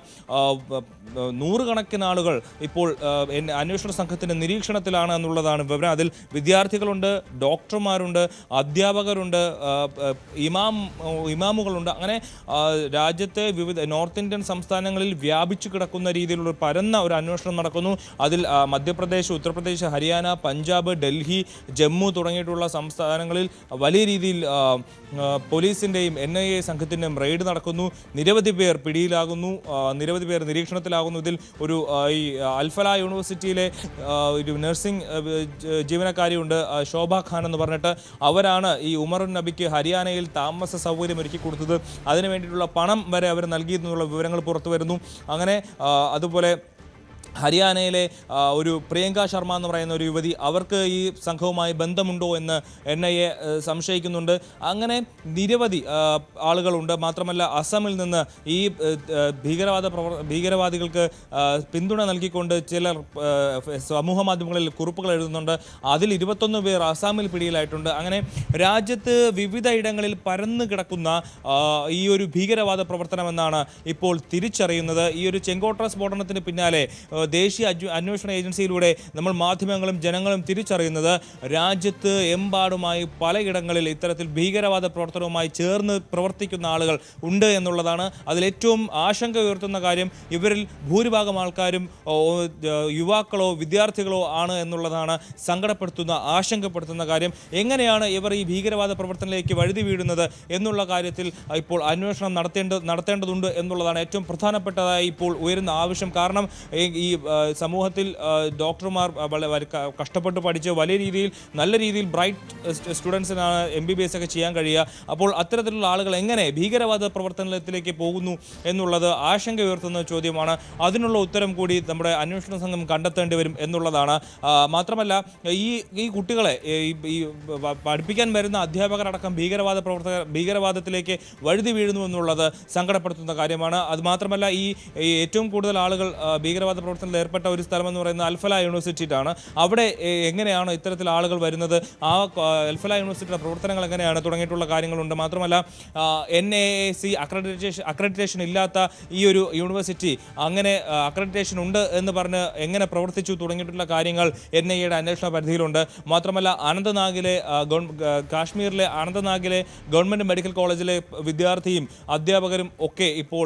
നൂറുകണക്കിന് ആളുകൾ ഇപ്പോൾ അന്വേഷണ സംഘത്തിന്റെ നിരീക്ഷണത്തിലാണ് എന്നുള്ളതാണ് വിവരം. അതിൽ വിദ്യാർത്ഥികളുണ്ട്, ഡോക്ടർമാരുണ്ട്, അധ്യാപകരുണ്ട്, ഇമാമുകളുണ്ട്. അങ്ങനെ രാജ്യത്തെ വിവിധ നോർത്ത് ഇന്ത്യൻ സംസ്ഥാനങ്ങളിൽ വ്യാപിച്ചു കിടക്കുന്ന രീതിയിലുള്ള പരന്ന ഒരു അന്വേഷണം നടക്കുന്നു. അതിൽ മധ്യപ്രദേശ്, ഉത്തർപ്രദേശ്, ഹരിയാന, പഞ്ചാബ്, ഡൽഹി, ജമ്മു തുടങ്ങിയിട്ടുള്ള സംസ്ഥാനങ്ങളിൽ വലിയ രീതിയിൽ പോലീസിൻ്റെയും NIA സംഘത്തിൻ്റെയും റെയ്ഡ് നടക്കുന്നു. നിരവധി പേർ പിടിയിലാകുന്നു, നിരവധി പേർ നിരീക്ഷണത്തിലാകുന്നു. ഇതിൽ ഒരു ഈ അൽഫല യൂണിവേഴ്സിറ്റിയിലെ ഒരു നഴ്സിംഗ് ജീവനക്കാരിയുണ്ട്, ശോഭ ഖാൻ എന്ന് പറഞ്ഞിട്ട്. അവരാണ് ഈ ഉമറുൻ നബിക്ക് ഹരിയാനയിൽ താമസ സൗകര്യം ഒരുക്കി കൊടുത്തത്. അതിനു വേണ്ടിയിട്ടുള്ള പണം വരെ അവർ നൽകിയെന്നുള്ള വിവരങ്ങൾ പുറത്തു വരുന്നു. അങ്ങനെ അതുപോലെ ഹരിയാനയിലെ ഒരു പ്രിയങ്ക ശർമ്മ എന്ന് പറയുന്ന ഒരു യുവതി, അവർക്ക് ഈ സംഘവുമായി ബന്ധമുണ്ടോ എന്ന് NIA സംശയിക്കുന്നുണ്ട്. അങ്ങനെ നിരവധി ആളുകളുണ്ട്. മാത്രമല്ല അസമിൽ നിന്ന് ഈ ഭീകരവാദികൾക്ക് പിന്തുണ നൽകിക്കൊണ്ട് ചിലർ സമൂഹ മാധ്യമങ്ങളിൽ കുറിപ്പുകൾ എഴുതുന്നുണ്ട്. അതിൽ 21 പേർ അസാമിൽ പിടിയിലായിട്ടുണ്ട്. അങ്ങനെ രാജ്യത്ത് വിവിധ ഇടങ്ങളിൽ പരന്നു കിടക്കുന്ന ഈ ഒരു ഭീകരവാദ പ്രവർത്തനമെന്നാണ് ഇപ്പോൾ തിരിച്ചറിയുന്നത്. ഈ ഒരു ചെങ്കോട്ട സ്ഫോടനത്തിന് പിന്നാലെ ദേശീയ അന്വേഷണ ഏജൻസിയിലൂടെ നമ്മൾ മാധ്യമങ്ങളും ജനങ്ങളും തിരിച്ചറിയുന്നത് രാജ്യത്ത് എമ്പാടുമായി പലയിടങ്ങളിൽ ഇത്തരത്തിൽ ഭീകരവാദ പ്രവർത്തനവുമായി ചേർന്ന് പ്രവർത്തിക്കുന്ന ആളുകൾ ഉണ്ട് എന്നുള്ളതാണ്. അതിലേറ്റവും ആശങ്ക ഉയർത്തുന്ന കാര്യം ഇവരിൽ ഭൂരിഭാഗം ആൾക്കാരും യുവാക്കളോ വിദ്യാർത്ഥികളോ ആണ് എന്നുള്ളതാണ് സങ്കടപ്പെടുത്തുന്ന, ആശങ്കപ്പെടുത്തുന്ന കാര്യം. എങ്ങനെയാണ് ഇവർ ഈ ഭീകരവാദ പ്രവർത്തനത്തിലേക്ക് വഴുതി വീഴുന്നത് എന്നുള്ള കാര്യത്തിൽ ഇപ്പോൾ അന്വേഷണം നടത്തേണ്ടതുണ്ട് എന്നുള്ളതാണ് ഏറ്റവും പ്രധാനപ്പെട്ടതായി ഇപ്പോൾ ഉയരുന്ന ആവശ്യം. കാരണം ഈ സമൂഹത്തിൽ ഡോക്ടർമാർ വളരെ കഷ്ടപ്പെട്ട് പഠിച്ച് വലിയ രീതിയിൽ നല്ല രീതിയിൽ ബ്രൈറ്റ് സ്റ്റുഡൻസിനാണ് MBBS ഒക്കെ ചെയ്യാൻ കഴിയുക. അപ്പോൾ അത്തരത്തിലുള്ള ആളുകൾ എങ്ങനെ ഭീകരവാദ പ്രവർത്തനത്തിലേക്ക് പോകുന്നു എന്നുള്ളത് ആശങ്ക ഉയർത്തുന്ന ചോദ്യമാണ്. അതിനുള്ള ഉത്തരം കൂടി നമ്മുടെ അന്വേഷണ സംഘം കണ്ടെത്തേണ്ടി വരും എന്നുള്ളതാണ്. മാത്രമല്ല ഈ കുട്ടികളെ ഈ പഠിപ്പിക്കാൻ വരുന്ന അധ്യാപകരടക്കം ഭീകരവാദത്തിലേക്ക് വഴുതി വീഴുന്നു എന്നുള്ളത് സങ്കടപ്പെടുത്തുന്ന കാര്യമാണ്. അതുമാത്രമല്ല ഈ ഏറ്റവും കൂടുതൽ ആളുകൾ ഭീകരവാദ പ്രവർത്തനത്തിൽ ഏർപ്പെട്ട ഒരു സ്ഥലമെന്ന് പറയുന്നത് അൽഫല യൂണിവേഴ്സിറ്റിയിലാണ്. അവിടെ എങ്ങനെയാണ് ഇത്തരത്തിൽ ആളുകൾ വരുന്നത്, ആ അൽഫല യൂണിവേഴ്സിറ്റിയുടെ പ്രവർത്തനങ്ങൾ എങ്ങനെയാണ് തുടങ്ങിയിട്ടുള്ള കാര്യങ്ങളുണ്ട്. മാത്രമല്ല NAAC അക്രഡിറ്റേഷൻ ഇല്ലാത്ത ഈ ഒരു യൂണിവേഴ്സിറ്റി അങ്ങനെ അക്രഡിറ്റേഷൻ ഉണ്ട് എന്ന് പറഞ്ഞ് എങ്ങനെ പ്രവർത്തിച്ചു തുടങ്ങിയിട്ടുള്ള കാര്യങ്ങൾ NIAയുടെ അന്വേഷണ പരിധിയിലുണ്ട്. മാത്രമല്ല കാശ്മീരിലെ അനന്തനാഗിലെ ഗവൺമെൻറ് മെഡിക്കൽ കോളേജിലെ വിദ്യാർത്ഥിയും അധ്യാപകരും ഒക്കെ ഇപ്പോൾ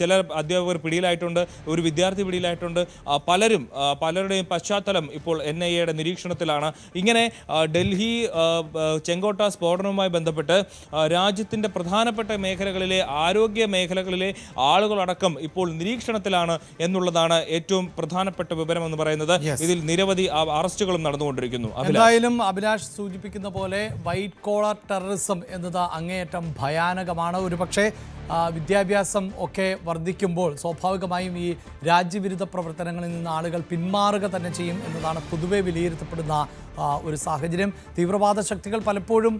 ചില അധ്യാപകർ പിടിയിലായിട്ടുണ്ട്, ഒരു വിദ്യാർത്ഥി പിടിയിലായിട്ടുണ്ട്. പലരുടെയും പശ്ചാത്തലം ഇപ്പോൾ NIAയുടെ നിരീക്ഷണത്തിലാണ്. ഇങ്ങനെ ഡൽഹി ചെങ്കോട്ട സ്ഫോടനവുമായി ബന്ധപ്പെട്ട് രാജ്യത്തിൻ്റെ പ്രധാനപ്പെട്ട മേഖലകളിലെ ആരോഗ്യ മേഖലകളിലെ ആളുകളടക്കം ഇപ്പോൾ നിരീക്ഷണത്തിലാണ് എന്നുള്ളതാണ് ഏറ്റവും പ്രധാനപ്പെട്ട വിവരം എന്ന് പറയുന്നത്. ഇതിൽ നിരവധി അറസ്റ്റുകളും നടന്നുകൊണ്ടിരിക്കുന്നു. എന്തായാലും അഭിലാഷ് സൂചിപ്പിക്കുന്ന പോലെ വൈറ്റ് കോളർ ടെററിസം എന്നത് അങ്ങേയറ്റം ഭയാനകമാണ്. ഒരുപക്ഷെ വിദ്യാഭ്യാസം ഒക്കെ വർദ്ധിക്കുമ്പോൾ സ്വാഭാവികമായും ഈ രാജ്യവിരുദ്ധ പ്രവർത്തനങ്ങളിൽ നിന്ന് ആളുകൾ പിന്മാറുക തന്നെ ചെയ്യും എന്നതാണ് പൊതുവെ വിലയിരുത്തപ്പെടുന്ന ഒരു സാഹചര്യം. തീവ്രവാദ ശക്തികൾ പലപ്പോഴും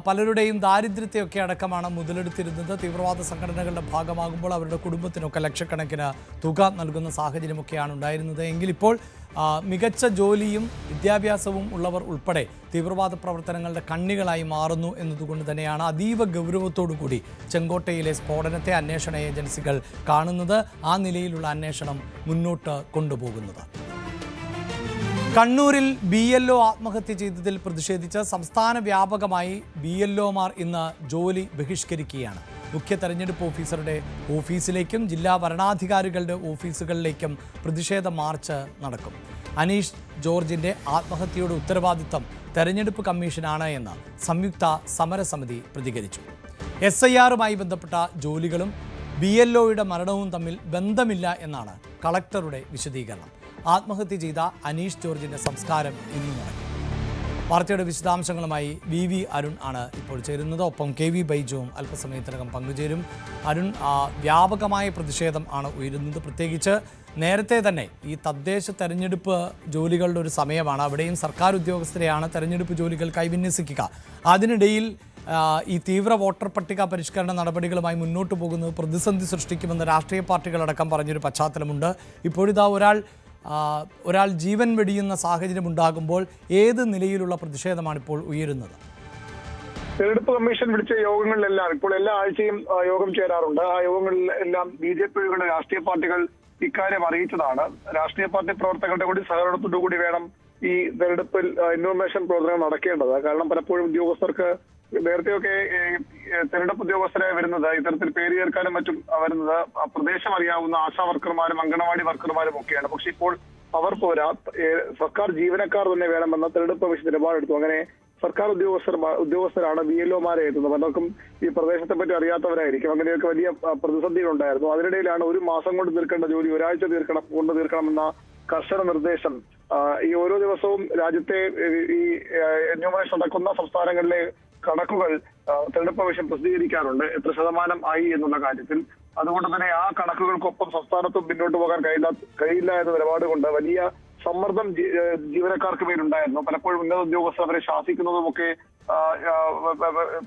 പലരുടെയും ദാരിദ്ര്യത്തെയൊക്കെ അടക്കമാണ് മുതലെടുത്തിരുന്നത്. തീവ്രവാദ സംഘടനകളുടെ ഭാഗമാകുമ്പോൾ അവരുടെ കുടുംബത്തിനൊക്കെ ലക്ഷക്കണക്കിന് തുക നൽകുന്ന സാഹചര്യമൊക്കെയാണ് ഉണ്ടായിരുന്നത്. എങ്കിലിപ്പോൾ മികച്ച ജോലിയും വിദ്യാഭ്യാസവും ഉള്ളവർ ഉൾപ്പെടെ തീവ്രവാദ പ്രവർത്തനങ്ങളുടെ കണ്ണികളായി മാറുന്നു എന്നതുകൊണ്ട് തന്നെയാണ് അതീവ ഗൗരവത്തോടു കൂടി ചെങ്കോട്ടയിലെ സ്ഫോടനത്തെ അന്വേഷണ ഏജൻസികൾ കാണുന്നത്, ആ നിലയിലുള്ള അന്വേഷണം മുന്നോട്ട് കൊണ്ടുപോകുന്നത്. കണ്ണൂരിൽ BLO ആത്മഹത്യ ചെയ്തതിൽ പ്രതിഷേധിച്ച് സംസ്ഥാന വ്യാപകമായി BLOമാർ ഇന്ന് ജോലി ബഹിഷ്കരിക്കുകയാണ്. മുഖ്യ തെരഞ്ഞെടുപ്പ് ഓഫീസറുടെ ഓഫീസിലേക്കും ജില്ലാ വരണാധികാരികളുടെ ഓഫീസുകളിലേക്കും പ്രതിഷേധ മാർച്ച് നടക്കും. അനീഷ് ജോർജിൻ്റെ ആത്മഹത്യയുടെ ഉത്തരവാദിത്തം തെരഞ്ഞെടുപ്പ് കമ്മീഷനാണ് എന്ന് സംയുക്ത സമരസമിതി പ്രതികരിച്ചു. SIRുമായി ബന്ധപ്പെട്ട ജോലികളും BLOയുടെ മരണവും തമ്മിൽ ബന്ധമില്ല എന്നാണ് കളക്ടറുടെ വിശദീകരണം. ആത്മഹത്യ ചെയ്ത അനീഷ് ജോർജിൻ്റെ സംസ്കാരം ഇന്ന് നടക്കും. വാർത്തയുടെ വിശദാംശങ്ങളുമായി VV അരുൺ ആണ് ഇപ്പോൾ ചേരുന്നത്. ഒപ്പം KV ബൈജുവും അല്പസമയത്തിനകം പങ്കുചേരും. അരുൺ, വ്യാപകമായ പ്രതിഷേധം ആണ് ഉയരുന്നത്. പ്രത്യേകിച്ച് നേരത്തെ തന്നെ ഈ തദ്ദേശ തെരഞ്ഞെടുപ്പ് ജോലികളുടെ ഒരു സമയമാണ്. അവിടെയും സർക്കാർ ഉദ്യോഗസ്ഥരെയാണ് തെരഞ്ഞെടുപ്പ് ജോലികൾക്കായി വിന്യസിക്കുക. അതിനിടയിൽ ഈ തീവ്ര വോട്ടർ പട്ടിക പരിഷ്കരണ നടപടികളുമായി മുന്നോട്ട് പോകുന്നത് പ്രതിസന്ധി സൃഷ്ടിക്കുമെന്ന് രാഷ്ട്രീയ പാർട്ടികളടക്കം പറഞ്ഞൊരു പശ്ചാത്തലമുണ്ട്. ഇപ്പോഴിതാ ഒരാൾ ജീവൻ വെടിയുന്ന സാഹചര്യം ഉണ്ടാകുമ്പോൾ ഏത് നിലയിലുള്ള പ്രതിഷേധമാണ് ഇപ്പോൾ ഉയരുന്നത്? തെരഞ്ഞെടുപ്പ് കമ്മീഷൻ വിളിച്ച യോഗങ്ങളിലെല്ലാം ഇപ്പോൾ എല്ലാ ആഴ്ചയും യോഗം ചേരാറുണ്ട്. ആ യോഗങ്ങളിലെല്ലാം BJPയുടെ രാഷ്ട്രീയ പാർട്ടികൾ ഇക്കാര്യം അറിയിച്ചതാണ്. രാഷ്ട്രീയ പാർട്ടി പ്രവർത്തകരുടെ കൂടി സഹകരണത്തോടുകൂടി വേണം ഈ തെരഞ്ഞെടുപ്പിൽ ഇൻഫർമേഷൻ പ്രവർത്തനം നടക്കേണ്ടത്. കാരണം പലപ്പോഴും ഉദ്യോഗസ്ഥർക്ക് നേരത്തെയൊക്കെ തെരഞ്ഞെടുപ്പ് ഉദ്യോഗസ്ഥരെ വരുന്നത് ഇത്തരത്തിൽ പേര് ചേർക്കാനും മറ്റും വരുന്നത് പ്രദേശം അറിയാവുന്ന ആശാ വർക്കർമാരും അംഗനവാടി വർക്കർമാരും ഒക്കെയാണ്. പക്ഷെ ഇപ്പോൾ അവർ പോരാ, സർക്കാർ ജീവനക്കാർ തന്നെ വേണമെന്ന തെരഞ്ഞെടുപ്പ് കമ്മീഷൻ നിലപാടെടുത്തു. അങ്ങനെ സർക്കാർ ഉദ്യോഗസ്ഥരാണ് BLOമാരെ എത്തുന്നത്. പലർക്കും ഈ പ്രദേശത്തെ പറ്റി അറിയാത്തവരായിരിക്കും. അങ്ങനെയൊക്കെ വലിയ പ്രതിസന്ധികളുണ്ടായിരുന്നു. അതിനിടയിലാണ് ഒരു മാസം കൊണ്ട് തീർക്കേണ്ട ജോലി ഒരാഴ്ച കൊണ്ട് തീർക്കണമെന്ന കർശന നിർദ്ദേശം. ഈ ഓരോ ദിവസവും രാജ്യത്തെ ഈ എന്യൂമറേഷൻ നടക്കുന്ന സംസ്ഥാനങ്ങളിലെ കണക്കുകൾ തെരഞ്ഞെടുപ്പ് കമ്മീഷൻ പ്രസിദ്ധീകരിക്കാറുണ്ട്, എത്ര ശതമാനം ആയി എന്നുള്ള കാര്യത്തിൽ. അതുകൊണ്ട് തന്നെ ആ കണക്കുകൾക്കൊപ്പം സംസ്ഥാനത്തും മുന്നോട്ട് പോകാൻ കഴിയില്ല എന്ന നിലപാട് കൊണ്ട് വലിയ സമ്മർദ്ദം ജീവനക്കാർക്ക് മേലുണ്ടായിരുന്നു. പലപ്പോഴും ഉന്നത ഉദ്യോഗസ്ഥർ അവരെ ശാസിക്കുന്നതുമൊക്കെ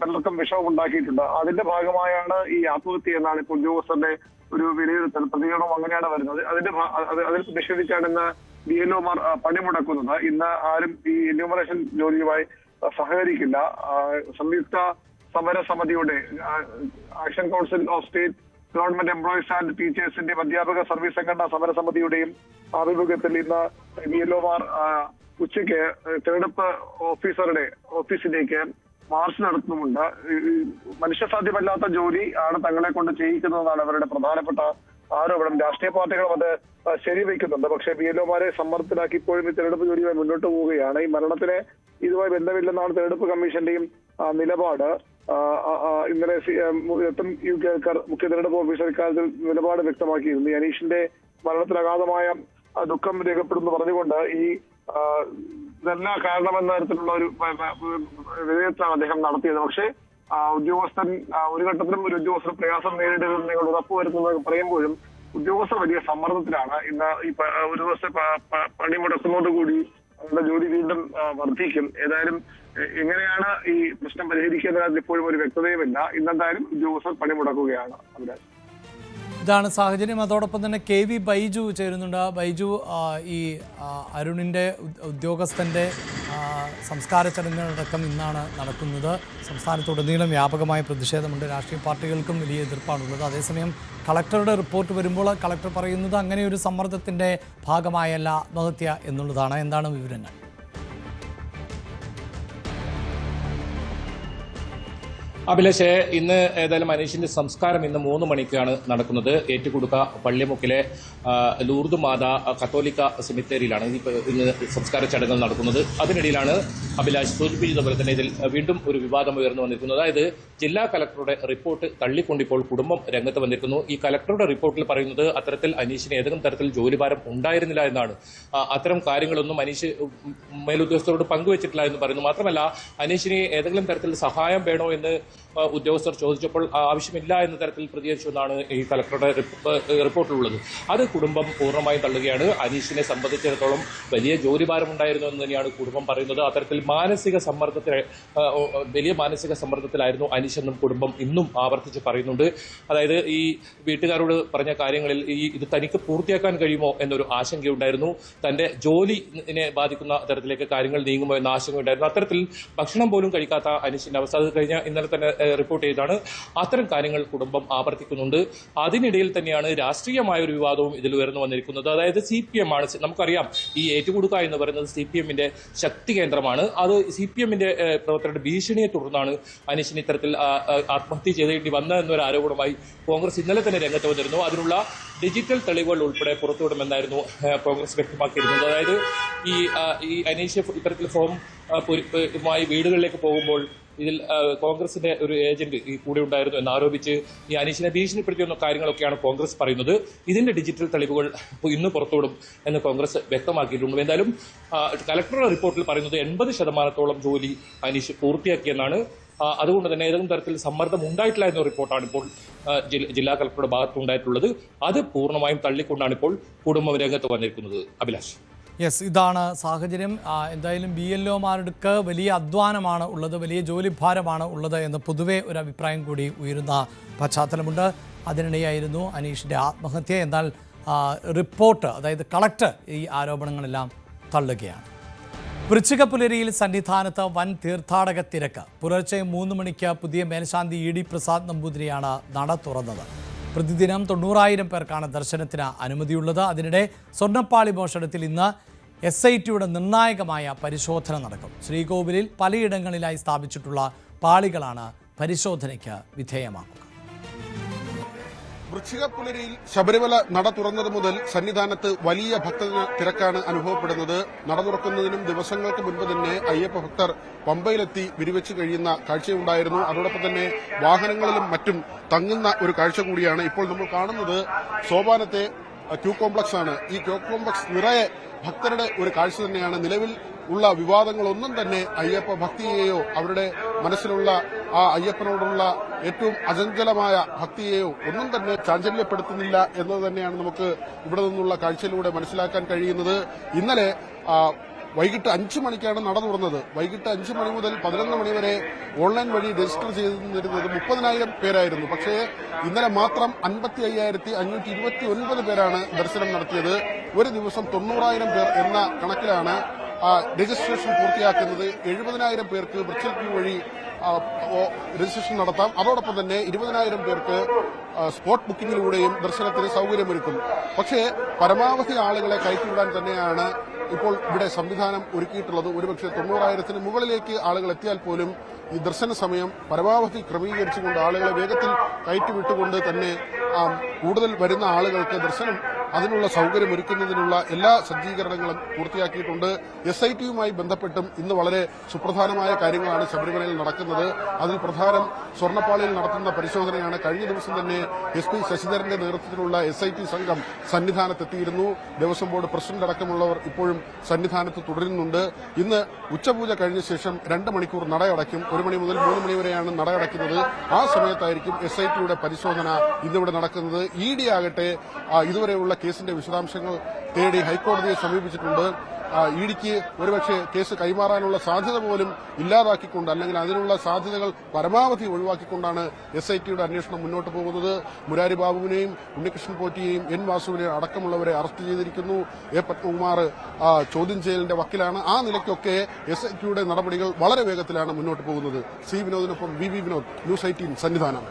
പലർക്കും വിഷമം ഉണ്ടാക്കിയിട്ടുണ്ട്. അതിന്റെ ഭാഗമായാണ് ഈ ആത്മഹത്യ എന്നാണ് ഇപ്പോൾ ഉദ്യോഗസ്ഥരുടെ ഒരു വിലയിരുത്തൽ. പ്രതികരണം അങ്ങനെയാണ് വരുന്നത്. അതിൽ പ്രതിഷേധിച്ചാണ് ഇന്ന് BLOമാർ പണിമുടക്കുന്നത്. ഇന്ന് ആരും ഈ എന്യൂമറേഷൻ ജോലിയുമായി സഹകരിക്കില്ല. സംയുക്ത സമരസമിതിയുടെ action council of state government employees and ടീച്ചേഴ്സിന്റെ അധ്യാപക സർവീസ് സംഘടനാ സമരസമിതിയുടെയും ആഭിമുഖ്യത്തിൽ ഇന്ന് BLOമാർ ഉച്ചയ്ക്ക് തെരഞ്ഞെടുപ്പ് ഓഫീസറുടെ ഓഫീസിലേക്ക് മാർച്ച് നടത്തുന്നുമുണ്ട്. മനുഷ്യസാധ്യമല്ലാത്ത ജോലി ആണ് തങ്ങളെ കൊണ്ട് ചെയ്യിക്കുന്നതെന്നാണ് അവരുടെ പ്രധാനപ്പെട്ട ആരോപണം. രാഷ്ട്രീയ പാർട്ടികളും അത് ശരിവെക്കുന്നുണ്ട്. പക്ഷേ BLOമാരെ സമ്മർദ്ദത്തിലാക്കി ഇപ്പോഴും ഈ തെരഞ്ഞെടുപ്പ് ജോലിയുമായി മുന്നോട്ട് പോവുകയാണ്. ഈ മരണത്തിന് ഇതുമായി ബന്ധമില്ലെന്നാണ് തെരഞ്ഞെടുപ്പ് കമ്മീഷന്റെയും നിലപാട്. ഇന്നലെ മുഖ്യ തെരഞ്ഞെടുപ്പ് ഓഫീസർ ഇക്കാര്യത്തിൽ നിലപാട് വ്യക്തമാക്കിയിരുന്നു. അനീഷിന്റെ മരണത്തിൽ അഗാധമായ ദുഃഖം രേഖപ്പെടുന്നു പറഞ്ഞുകൊണ്ട് ഈ ഇതെല്ലാം കാരണമെന്ന തരത്തിലുള്ള ഒരു വിലയിരുത്തലാണ് അദ്ദേഹം നടത്തിയത്. പക്ഷേ ഉദ്യോഗസ്ഥൻ ഒരു ഘട്ടത്തിലും ഒരു ഉദ്യോഗസ്ഥർ പ്രയാസം നേരിടരുതെന്ന് നിങ്ങൾ ഉറപ്പുവരുത്തുന്നത് പറയുമ്പോഴും ഉദ്യോഗസ്ഥർ വലിയ സമ്മർദ്ദത്തിലാണ്. ഇന്ന് ഈ ഒരു ദിവസത്തെ പണിമുടക്കുന്നതോടുകൂടി അവരുടെ ജോലി വീണ്ടും വർദ്ധിക്കും. ഏതായാലും എങ്ങനെയാണ് ഈ പ്രശ്നം പരിഹരിക്കേണ്ടത് ഇപ്പോഴും ഒരു വ്യക്തതയുമില്ല. ഇന്നെന്തായാലും ഉദ്യോഗസ്ഥർ പണിമുടക്കുകയാണ്. അഭിലാഷ്, ഇതാണ് സാഹചര്യം. അതോടൊപ്പം തന്നെ KV ബൈജു ചേരുന്നുണ്ട്. ബൈജു, ഈ അരുണിൻ്റെ ഉദ്യോഗസ്ഥൻ്റെ സംസ്കാര ചടങ്ങുകളടക്കം ഇന്നാണ് നടക്കുന്നത്. സംസ്ഥാനത്തുടനീളം വ്യാപകമായ പ്രതിഷേധമുണ്ട്. രാഷ്ട്രീയ പാർട്ടികൾക്കും വലിയ എതിർപ്പാണുള്ളത്. അതേസമയം കളക്ടറുടെ റിപ്പോർട്ട് വരുമ്പോൾ കളക്ടർ പറയുന്നത് അങ്ങനെ ഒരു സമ്മർദ്ദത്തിൻ്റെ ഭാഗമായല്ല ആത്മഹത്യ എന്നുള്ളതാണ്. എന്താണ് വിവരങ്ങൾ? അഭിലാഷ്, ഇന്ന് ഏതായാലും അനീഷിന്റെ സംസ്കാരം ഇന്ന് 3 മണിക്കാണ് നടക്കുന്നത്. ഏറ്റുകുടുക്ക പള്ളിമുക്കിലെ ലൂർദ് മാതാ കത്തോലിക്ക സെമിത്തേരിയിലാണ് ഇന്ന് സംസ്കാര ചടങ്ങുകൾ നടക്കുന്നത്. അതിനിടയിലാണ് അഭിലാഷ് സൂചിപ്പിച്ചതുപോലെ തന്നെ ഇതിൽ വീണ്ടും ഒരു വിവാദം ഉയർന്നു വന്നിരിക്കുന്നത്. അതായത് ജില്ലാ കലക്ടറുടെ റിപ്പോർട്ട് തള്ളിക്കൊണ്ടിപ്പോൾ കുടുംബം രംഗത്ത് വന്നിരിക്കുന്നു. ഈ കലക്ടറുടെ റിപ്പോർട്ടിൽ പറയുന്നത് അത്തരത്തിൽ അനീഷിന് ഏതെങ്കിലും തരത്തിൽ ജോലിഭാരം ഉണ്ടായിരുന്നില്ല എന്നാണ്. അത്തരം കാര്യങ്ങളൊന്നും അനീഷ് മേലുദ്യോഗസ്ഥരോട് പങ്കുവച്ചിട്ടില്ല എന്ന് പറയുന്നു. മാത്രമല്ല, അനീഷിന് ഏതെങ്കിലും തരത്തിൽ സഹായം വേണോ എന്ന് ഉദ്യോഗസ്ഥർ ചോദിച്ചപ്പോൾ ആവശ്യമില്ല എന്ന തരത്തിൽ പ്രതികരിച്ചുവെന്നാണ് ഈ കലക്ടറുടെ റിപ്പോർട്ടിലുള്ളത്. അത് കുടുംബം പൂർണ്ണമായും തള്ളുകയാണ്. അനീഷിനെ സംബന്ധിച്ചിടത്തോളം വലിയ ജോലിഭാരം ഉണ്ടായിരുന്നു എന്ന് തന്നെയാണ് കുടുംബം പറയുന്നത്. അത്തരത്തിൽ വലിയ മാനസിക സമ്മർദ്ദത്തിലായിരുന്നു അനീഷ് എന്നും കുടുംബം ഇന്നും ആവർത്തിച്ച് പറയുന്നുണ്ട്. അതായത് ഈ വീട്ടുകാരോട് പറഞ്ഞ കാര്യങ്ങളിൽ ഇത് തനിക്ക് പൂർത്തിയാക്കാൻ കഴിയുമോ എന്നൊരു ആശങ്കയുണ്ടായിരുന്നു. തന്റെ ജോലിനെ ബാധിക്കുന്ന തരത്തിലേക്ക് കാര്യങ്ങൾ നീങ്ങുമോ എന്ന ആശങ്കയുണ്ടായിരുന്നു. അത്തരത്തിൽ ഭക്ഷണം പോലും കഴിക്കാത്ത അനീഷിന്റെ അവസ്ഥ അത് കഴിഞ്ഞ ഇന്നലെ തന്നെ റിപ്പോർട്ട് ചെയ്താണ്. അത്തരം കാര്യങ്ങൾ കുടുംബം ആവർത്തിക്കുന്നുണ്ട്. അതിനിടയിൽ തന്നെയാണ് രാഷ്ട്രീയമായ ഒരു വിവാദവും ഇതിൽ ഉയർന്നു വന്നിരിക്കുന്നത്. അതായത് CPM ആണ്. നമുക്കറിയാം, ഈ ഏറ്റുകുടുക്ക എന്ന് പറയുന്നത് CPM-ന്റെ ശക്തി കേന്ദ്രമാണ്. അത് CPM-ന്റെ പ്രവർത്തകരുടെ ഭീഷണിയെ തുടർന്നാണ് അനീഷിന് ഇത്തരത്തിൽ ആത്മഹത്യ ചെയ്തേണ്ടി വന്നതെന്നൊരു ആരോപണമായി കോൺഗ്രസ് ഇന്നലെ തന്നെ രംഗത്ത് വന്നിരുന്നു. അതിനുള്ള ഡിജിറ്റൽ തെളിവുകൾ ഉൾപ്പെടെ പുറത്തുവിടുമെന്നായിരുന്നു കോൺഗ്രസ് വ്യക്തമാക്കിയിരുന്നത്. അതായത് ഈ അനീഷ് ഇത്തരത്തിൽ ഫോമുമായി വീടുകളിലേക്ക് പോകുമ്പോൾ ഇതിൽ കോൺഗ്രസിന്റെ ഒരു ഏജന്റ് കൂടെ ഉണ്ടായിരുന്നു എന്നാരോപിച്ച് ഈ അനീഷിനെ ഭീഷണിപ്പെടുത്തിയെന്ന കാര്യങ്ങളൊക്കെയാണ് കോൺഗ്രസ് പറയുന്നത്. ഇതിന്റെ ഡിജിറ്റൽ തെളിവുകൾ ഇന്ന് പുറത്തുവിടും എന്ന് കോൺഗ്രസ് വ്യക്തമാക്കിയിട്ടുണ്ട്. എന്തായാലും കലക്ടറുടെ റിപ്പോർട്ടിൽ പറയുന്നത് 80% ജോലി അനീഷ് പൂർത്തിയാക്കിയെന്നാണ്. അതുകൊണ്ട് തന്നെ ഏതെങ്കിലും തരത്തിൽ സമ്മർദ്ദം ഉണ്ടായിട്ടില്ല എന്ന റിപ്പോർട്ടാണ് ഇപ്പോൾ ജില്ലാ കളക്ടറുടെ ഭാഗത്തുണ്ടായിട്ടുള്ളത്. അത് പൂർണ്ണമായും തള്ളിക്കൊണ്ടാണ് ഇപ്പോൾ കുടുംബം രംഗത്ത് വന്നിരിക്കുന്നത്. അഭിലാഷ്, യെസ്, ഇതാണ് സാഹചര്യം. എന്തായാലും BLOമാർക്ക് വലിയ അധ്വാനമാണ് ഉള്ളത്, വലിയ ജോലിഭാരമാണ് ഉള്ളത് എന്ന് പൊതുവെ ഒരു അഭിപ്രായം കൂടി ഉയരുന്ന പശ്ചാത്തലമുണ്ട്. അതിനിടെയായിരുന്നു അനീഷിൻ്റെ ആത്മഹത്യ. എന്നാൽ റിപ്പോർട്ട്, അതായത് കളക്ടർ ഈ ആരോപണങ്ങളെല്ലാം തള്ളുകയാണ്. വൃശ്ചികപ്പുലരിയിൽ സന്നിധാനത്ത് വൻ തീർത്ഥാടക തിരക്ക്. പുലർച്ചെ 3 മണിക്ക് പുതിയ മേൽശാന്തി ED പ്രസാദ് നമ്പൂതിരിയാണ് നട തുറന്നത്. പ്രതിദിനം 90,000 പേർക്കാണ് ദർശനത്തിന് അനുമതിയുള്ളത്. അതിനിടെ സ്വർണ്ണപ്പാളി മോഷണത്തിൽ ഇന്ന് SITയുടെ നിർണായകമായ പരിശോധന നടക്കും. ശ്രീകോവിലിൽ പലയിടങ്ങളിലായി സ്ഥാപിച്ചിട്ടുള്ള പാളികളാണ് പരിശോധനയ്ക്ക് വിധേയമാക്കുക. വൃശ്ചികപ്പുലരിയിൽ ശബരിമല നട തുറന്നത് മുതൽ സന്നിധാനത്ത് വലിയ ഭക്ത തിരക്കാണ് അനുഭവപ്പെടുന്നത്. നട തുറക്കുന്നതിനും ദിവസങ്ങൾക്ക് മുൻപ് തന്നെ അയ്യപ്പ ഭക്തർ പമ്പയിലെത്തി വിരിവെച്ച് കഴിയുന്ന കാഴ്ചയുണ്ടായിരുന്നു. അതോടൊപ്പം തന്നെ വാഹനങ്ങളിലും മറ്റും തങ്ങുന്ന ഒരു കാഴ്ച കൂടിയാണ് ഇപ്പോൾ നമ്മൾ കാണുന്നത്. സോപാനത്തെ ക്യൂ കോംപ്ലക്സ് ആണ്. ഈ ക്യൂ കോംപ്ലക്സ് നിറയെ ഭക്തരുടെ ഒരു കാഴ്ച തന്നെയാണ്. നിലവിൽ ഉള്ള വിവാദങ്ങളൊന്നും തന്നെ അയ്യപ്പ ഭക്തിയെയോ അവരുടെ മനസ്സിലുള്ള ആ അയ്യപ്പനോടുള്ള ഏറ്റവും അചഞ്ചലമായ ഭക്തിയെയോ ഒന്നും തന്നെ ചാഞ്ചല്യപ്പെടുത്തുന്നില്ല എന്നത് തന്നെയാണ് നമുക്ക് ഇവിടെ നിന്നുള്ള കാഴ്ചയിലൂടെ മനസ്സിലാക്കാൻ കഴിയുന്നത്. ഇന്നലെ വൈകിട്ട് 5 മണിക്കാണ് നട തുറന്നത്. വൈകിട്ട് 5 മണി മുതൽ 11 മണി വരെ ഓൺലൈൻ വഴി രജിസ്റ്റർ ചെയ്തിരുന്നത് 30,000 പേരായിരുന്നു. പക്ഷേ ഇന്നലെ മാത്രം 55,529 പേരാണ് ദർശനം നടത്തിയത്. ഒരു ദിവസം 90,000 പേർ എന്ന കണക്കിലാണ് രജിസ്ട്രേഷൻ പൂർത്തിയാക്കുന്നത്. 70,000 പേർക്ക് വിർച്വൽ ക്യൂ വഴി രജിസ്ട്രേഷൻ നടത്താം. അതോടൊപ്പം തന്നെ 20,000 പേർക്ക് സ്പോട്ട് ബുക്കിംഗിലൂടെയും ദർശനത്തിന് സൗകര്യമൊരുക്കും. പക്ഷേ പരമാവധി ആളുകളെ കയറ്റിവിടാൻ തന്നെയാണ് ഇപ്പോൾ ഇവിടെ സംവിധാനം ഒരുക്കിയിട്ടുള്ളത്. ഒരുപക്ഷെ 90,000-ന് മുകളിലേക്ക് ആളുകൾ എത്തിയാൽ പോലും ഈ ദർശന സമയം പരമാവധി ക്രമീകരിച്ചുകൊണ്ട് ആളുകളെ വേഗത്തിൽ കയറ്റിവിട്ടുകൊണ്ട് തന്നെ കൂടുതൽ വരുന്ന ആളുകൾക്ക് ദർശനം അതിനുള്ള സൗകര്യം ഒരുക്കുന്നതിനുള്ള എല്ലാ സജ്ജീകരണങ്ങളും പൂർത്തിയാക്കിയിട്ടുണ്ട്. SITയുമായി ബന്ധപ്പെട്ടും ഇന്ന് വളരെ സുപ്രധാനമായ കാര്യങ്ങളാണ് ശബരിമലയിൽ നടക്കുന്നത്. അതിൽ പ്രധാനം സ്വർണ്ണപ്പാളിയിൽ നടത്തുന്ന പരിശോധനയാണ്. കഴിഞ്ഞ ദിവസം തന്നെ SP ശശിധരന്റെ നേതൃത്വത്തിലുള്ള SIT സംഘം സന്നിധാനത്തെത്തിയിരുന്നു. ദേവസ്വം ബോർഡ് പ്രസിഡന്റ് അടക്കമുള്ളവർ ഇപ്പോഴും സന്നിധാനത്ത് തുടരുന്നുണ്ട്. ഇന്ന് ഉച്ചപൂജ കഴിഞ്ഞ ശേഷം 2 മണിക്കൂർ നടയടയ്ക്കും. 1 മണി മുതൽ 3 മണി വരെയാണ് നടയടയ്ക്കുന്നത്. ആ സമയത്തായിരിക്കും SITയുടെ പരിശോധന ഇന്നിവിടെ നടക്കുന്നത്. ED ആകട്ടെ ഇതുവരെയുള്ള കേസിന്റെ വിശദാംശങ്ങൾ തേടി ഹൈക്കോടതിയെ സമീപിച്ചിട്ടുണ്ട്. EDക്ക് ഒരുപക്ഷെ കേസ് കൈമാറാനുള്ള സാധ്യത പോലും ഇല്ലാതാക്കിക്കൊണ്ട്, അല്ലെങ്കിൽ അതിനുള്ള സാധ്യതകൾ പരമാവധി ഒഴിവാക്കിക്കൊണ്ടാണ് SITയുടെ അന്വേഷണം മുന്നോട്ട് പോകുന്നത്. മുരാരി ബാബുവിനെയും ഉണ്ണികൃഷ്ണൻ പോറ്റിയെയും N വാസുവിനെയും അടക്കമുള്ളവരെ അറസ്റ്റ് ചെയ്തിരിക്കുന്നു. A പത്മകുമാർ ചോദ്യം ചെയ്യലിന്റെ വക്കിലാണ്. ആ നിലയ്ക്കൊക്കെ SITയുടെ നടപടികൾ വളരെ വേഗത്തിലാണ് മുന്നോട്ട് പോകുന്നത്. C വിനോദിനൊപ്പം VV Vinod, News 18 Sannidhanam.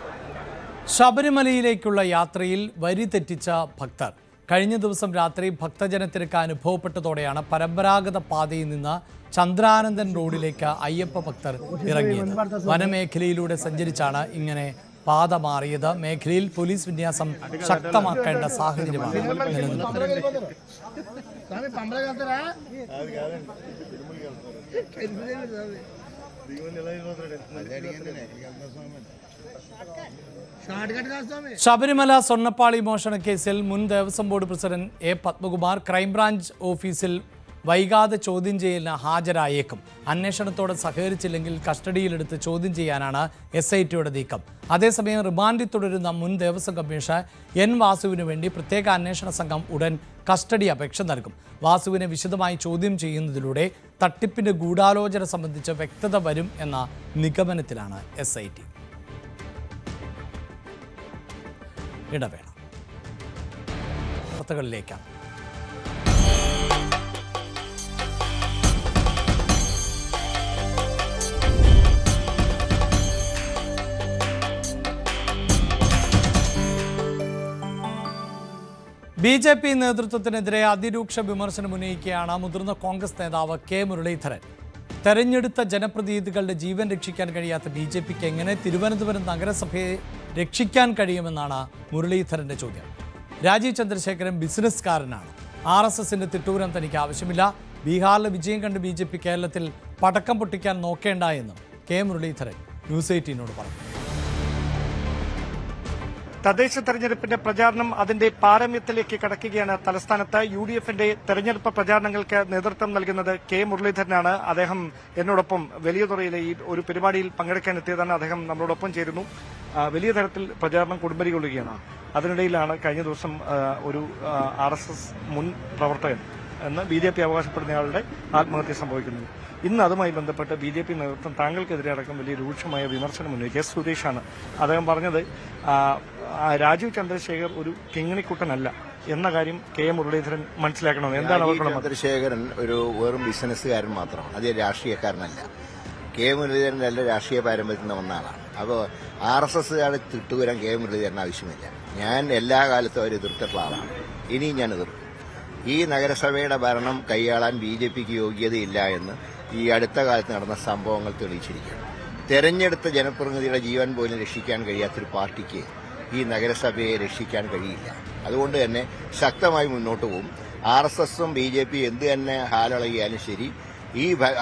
ശബരിമലയിലേക്കുള്ള യാത്രയിൽ വരി തെറ്റിച്ച ഭക്തർ. കഴിഞ്ഞ ദിവസം രാത്രി ഭക്തജനത്തിരക്ക് അനുഭവപ്പെട്ടതോടെയാണ് പരമ്പരാഗത പാതയിൽ നിന്ന് ചന്ദ്രാനന്ദൻ റോഡിലേക്ക് അയ്യപ്പ ഭക്തർ ഇറങ്ങിയത്. വനമേഖലയിലൂടെ സഞ്ചരിച്ചാണ് ഇങ്ങനെ പാത മാറിയത്. മേഖലയിൽ പോലീസ് വിന്യാസം ശക്തമാക്കേണ്ട സാഹചര്യമാണ് നിലനിൽക്കുന്നത്. ശബരിമല സ്വർണ്ണപ്പാളി മോഷണ കേസിൽ മുൻ Devaswom board president A Padmakumar crime branch ഓഫീസിൽ വൈകാതെ ചോദ്യം ചെയ്യലിന് ഹാജരായേക്കും. അന്വേഷണത്തോട് സഹകരിച്ചില്ലെങ്കിൽ കസ്റ്റഡിയിലെടുത്ത് ചോദ്യം ചെയ്യാനാണ് SITയുടെ നീക്കം. അതേസമയം റിമാൻഡിൽ തുടരുന്ന മുൻ ദേവസ്വം കമ്മീഷണർ N വാസുവിന് വേണ്ടി പ്രത്യേക അന്വേഷണ സംഘം ഉടൻ കസ്റ്റഡി അപേക്ഷ നൽകും. വാസുവിനെ വിശദമായി ചോദ്യം ചെയ്യുന്നതിലൂടെ തട്ടിപ്പിന്റെ ഗൂഢാലോചന സംബന്ധിച്ച് വ്യക്തത വരും എന്ന നിഗമനത്തിലാണ് SIT. ഇടവേള. വാർത്തകളിലേക്കാണ്. BJP നേതൃത്വത്തിനെതിരെ അതിരൂക്ഷ വിമർശനം ഉന്നയിക്കുകയാണ് മുതിർന്ന കോൺഗ്രസ് നേതാവ് K മുരളീധരൻ. തെരഞ്ഞെടുത്ത ജനപ്രതിനിധികളുടെ ജീവൻ രക്ഷിക്കാൻ കഴിയാത്ത BJPക്ക് എങ്ങനെ തിരുവനന്തപുരം നഗരസഭയെ രക്ഷിക്കാൻ കഴിയുമെന്നാണ് മുരളീധരന്റെ ചോദ്യം. രാജീവ് ചന്ദ്രശേഖരൻ ബിസിനസ്സുകാരനാണ്. RSSന്റെ തിട്ടൂരം തനിക്ക് ആവശ്യമില്ല. ബീഹാറിലെ വിജയം കണ്ട് BJP കേരളത്തിൽ പടക്കം പൊട്ടിക്കാൻ നോക്കേണ്ട എന്നും K മുരളീധരൻ News 18നോട് പറഞ്ഞു. തദ്ദേശ തെരഞ്ഞെടുപ്പിന്റെ പ്രചാരണം അതിന്റെ പാരമ്യത്തിലേക്ക് കടക്കുകയാണ്. തലസ്ഥാനത്ത് UDFന്റെ തെരഞ്ഞെടുപ്പ് പ്രചാരണങ്ങൾക്ക് നേതൃത്വം നൽകുന്നത് K മുരളീധരനാണ്. അദ്ദേഹം എന്നോടൊപ്പം വലിയതുറയിലെ ഈ ഒരു പരിപാടിയിൽ പങ്കെടുക്കാൻ എത്തിയതാണ്. അദ്ദേഹം നമ്മളോടൊപ്പം ചേരുന്നു. വലിയ തരത്തിൽ പ്രചാരണം കൊടുമ്പിരി കൊള്ളുകയാണ്. അതിനിടയിലാണ് കഴിഞ്ഞ ദിവസം ഒരു RSS മുൻ പ്രവർത്തകൻ എന്ന് BJP അവകാശപ്പെടുന്നയാളുടെ ആത്മഹത്യ സംഭവിക്കുന്നത്. ഇന്ന് അതുമായി ബന്ധപ്പെട്ട് BJP നേതൃത്വം താങ്കൾക്കെതിരെ അടക്കം വലിയ രൂക്ഷമായ വിമർശനം ഉന്നയിച്ചു. S സുരേഷാണ് അദ്ദേഹം പറഞ്ഞത്. രാജീവ് ചന്ദ്രശേഖർ ഒരു കിങ്ങിണിക്കുട്ടനല്ല എന്ന കാര്യം K മുരളീധരൻ മനസ്സിലാക്കണം. എന്താണ് അവർക്ക്? ചന്ദ്രശേഖരൻ ഒരു വെറും ബിസിനസ്സുകാരൻ മാത്രമാണ്, അത് രാഷ്ട്രീയക്കാരനല്ല. K മുരളീധരൻ നല്ല രാഷ്ട്രീയ പാരമ്പര്യത്തിൽ നിന്ന് വന്ന ആളാണ്. അപ്പോൾ RSSകാരെ തിട്ടുവരാൻ K മുരളീധരൻ ആവശ്യമില്ല. ഞാൻ എല്ലാ കാലത്തും അവർ എതിർത്തിട്ടുള്ള ആളാണ്, ഇനിയും ഞാൻ എതിർക്കും. ഈ നഗരസഭയുടെ ഭരണം കൈയാളാൻ BJPക്ക് യോഗ്യതയില്ല എന്ന് ഈ അടുത്ത കാലത്ത് നടന്ന സംഭവങ്ങൾ തെളിയിച്ചിരിക്കുകയാണ്. തെരഞ്ഞെടുത്ത ജനപ്രതിനിധിയുടെ ജീവൻ പോലും രക്ഷിക്കാൻ കഴിയാത്തൊരു പാർട്ടിക്ക് ഈ നഗരസഭയെ രക്ഷിക്കാൻ കഴിയില്ല. അതുകൊണ്ട് തന്നെ ശക്തമായി മുന്നോട്ട് പോകും. RSSും BJPയും എന്ത് തന്നെ ഹാലളകിയാലും ശരി,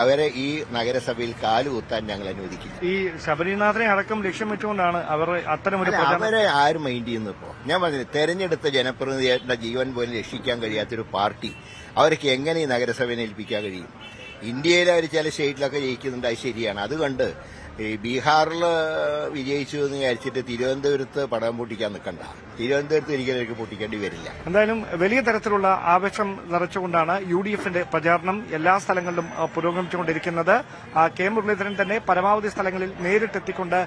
അവരെ ഈ നഗരസഭയിൽ കാലുകുത്താൻ ഞങ്ങൾ അനുവദിക്കില്ല. ഈ ശബരിനാഥനെ അടക്കം ലക്ഷ്യം വെച്ചുകൊണ്ടാണ് അവർ അത്തരമൊരു അവരെ ആരും മൈൻഡ് ചെയ്യുന്നു. ഇപ്പോൾ ഞാൻ പറഞ്ഞു, തെരഞ്ഞെടുത്ത ജനപ്രതിനിധിയുടെ ജീവൻ പോലും രക്ഷിക്കാൻ കഴിയാത്തൊരു പാർട്ടി അവർക്ക് എങ്ങനെ ഈ നഗരസഭയെ ഏൽപ്പിക്കാൻ കഴിയും? ഇന്ത്യയിലെ അവർ ചില സ്റ്റേറ്റിലൊക്കെ ജയിക്കുന്നുണ്ട്, അത് ശരിയാണ്. അതുകൊണ്ട് ഈ ബീഹാറിൽ വിജയിച്ചു എന്ന് വിചാരിച്ചിട്ട് തിരുവനന്തപുരത്ത് പടം പൊട്ടിക്കാൻ നിൽക്കണ്ട. തിരുവനന്തപുരത്ത് ഒരിക്കലും പൊട്ടിക്കേണ്ടി വരില്ല. എന്തായാലും വലിയ തരത്തിലുള്ള ആവേശം നിറച്ചുകൊണ്ടാണ് UDFന്റെ പ്രചാരണം എല്ലാ സ്ഥലങ്ങളിലും പുരോഗമിച്ചുകൊണ്ടിരിക്കുന്നത്. K മുരളീധരൻ തന്നെ പരമാവധി സ്ഥലങ്ങളിൽ നേരിട്ടെത്തിക്കൊണ്ട്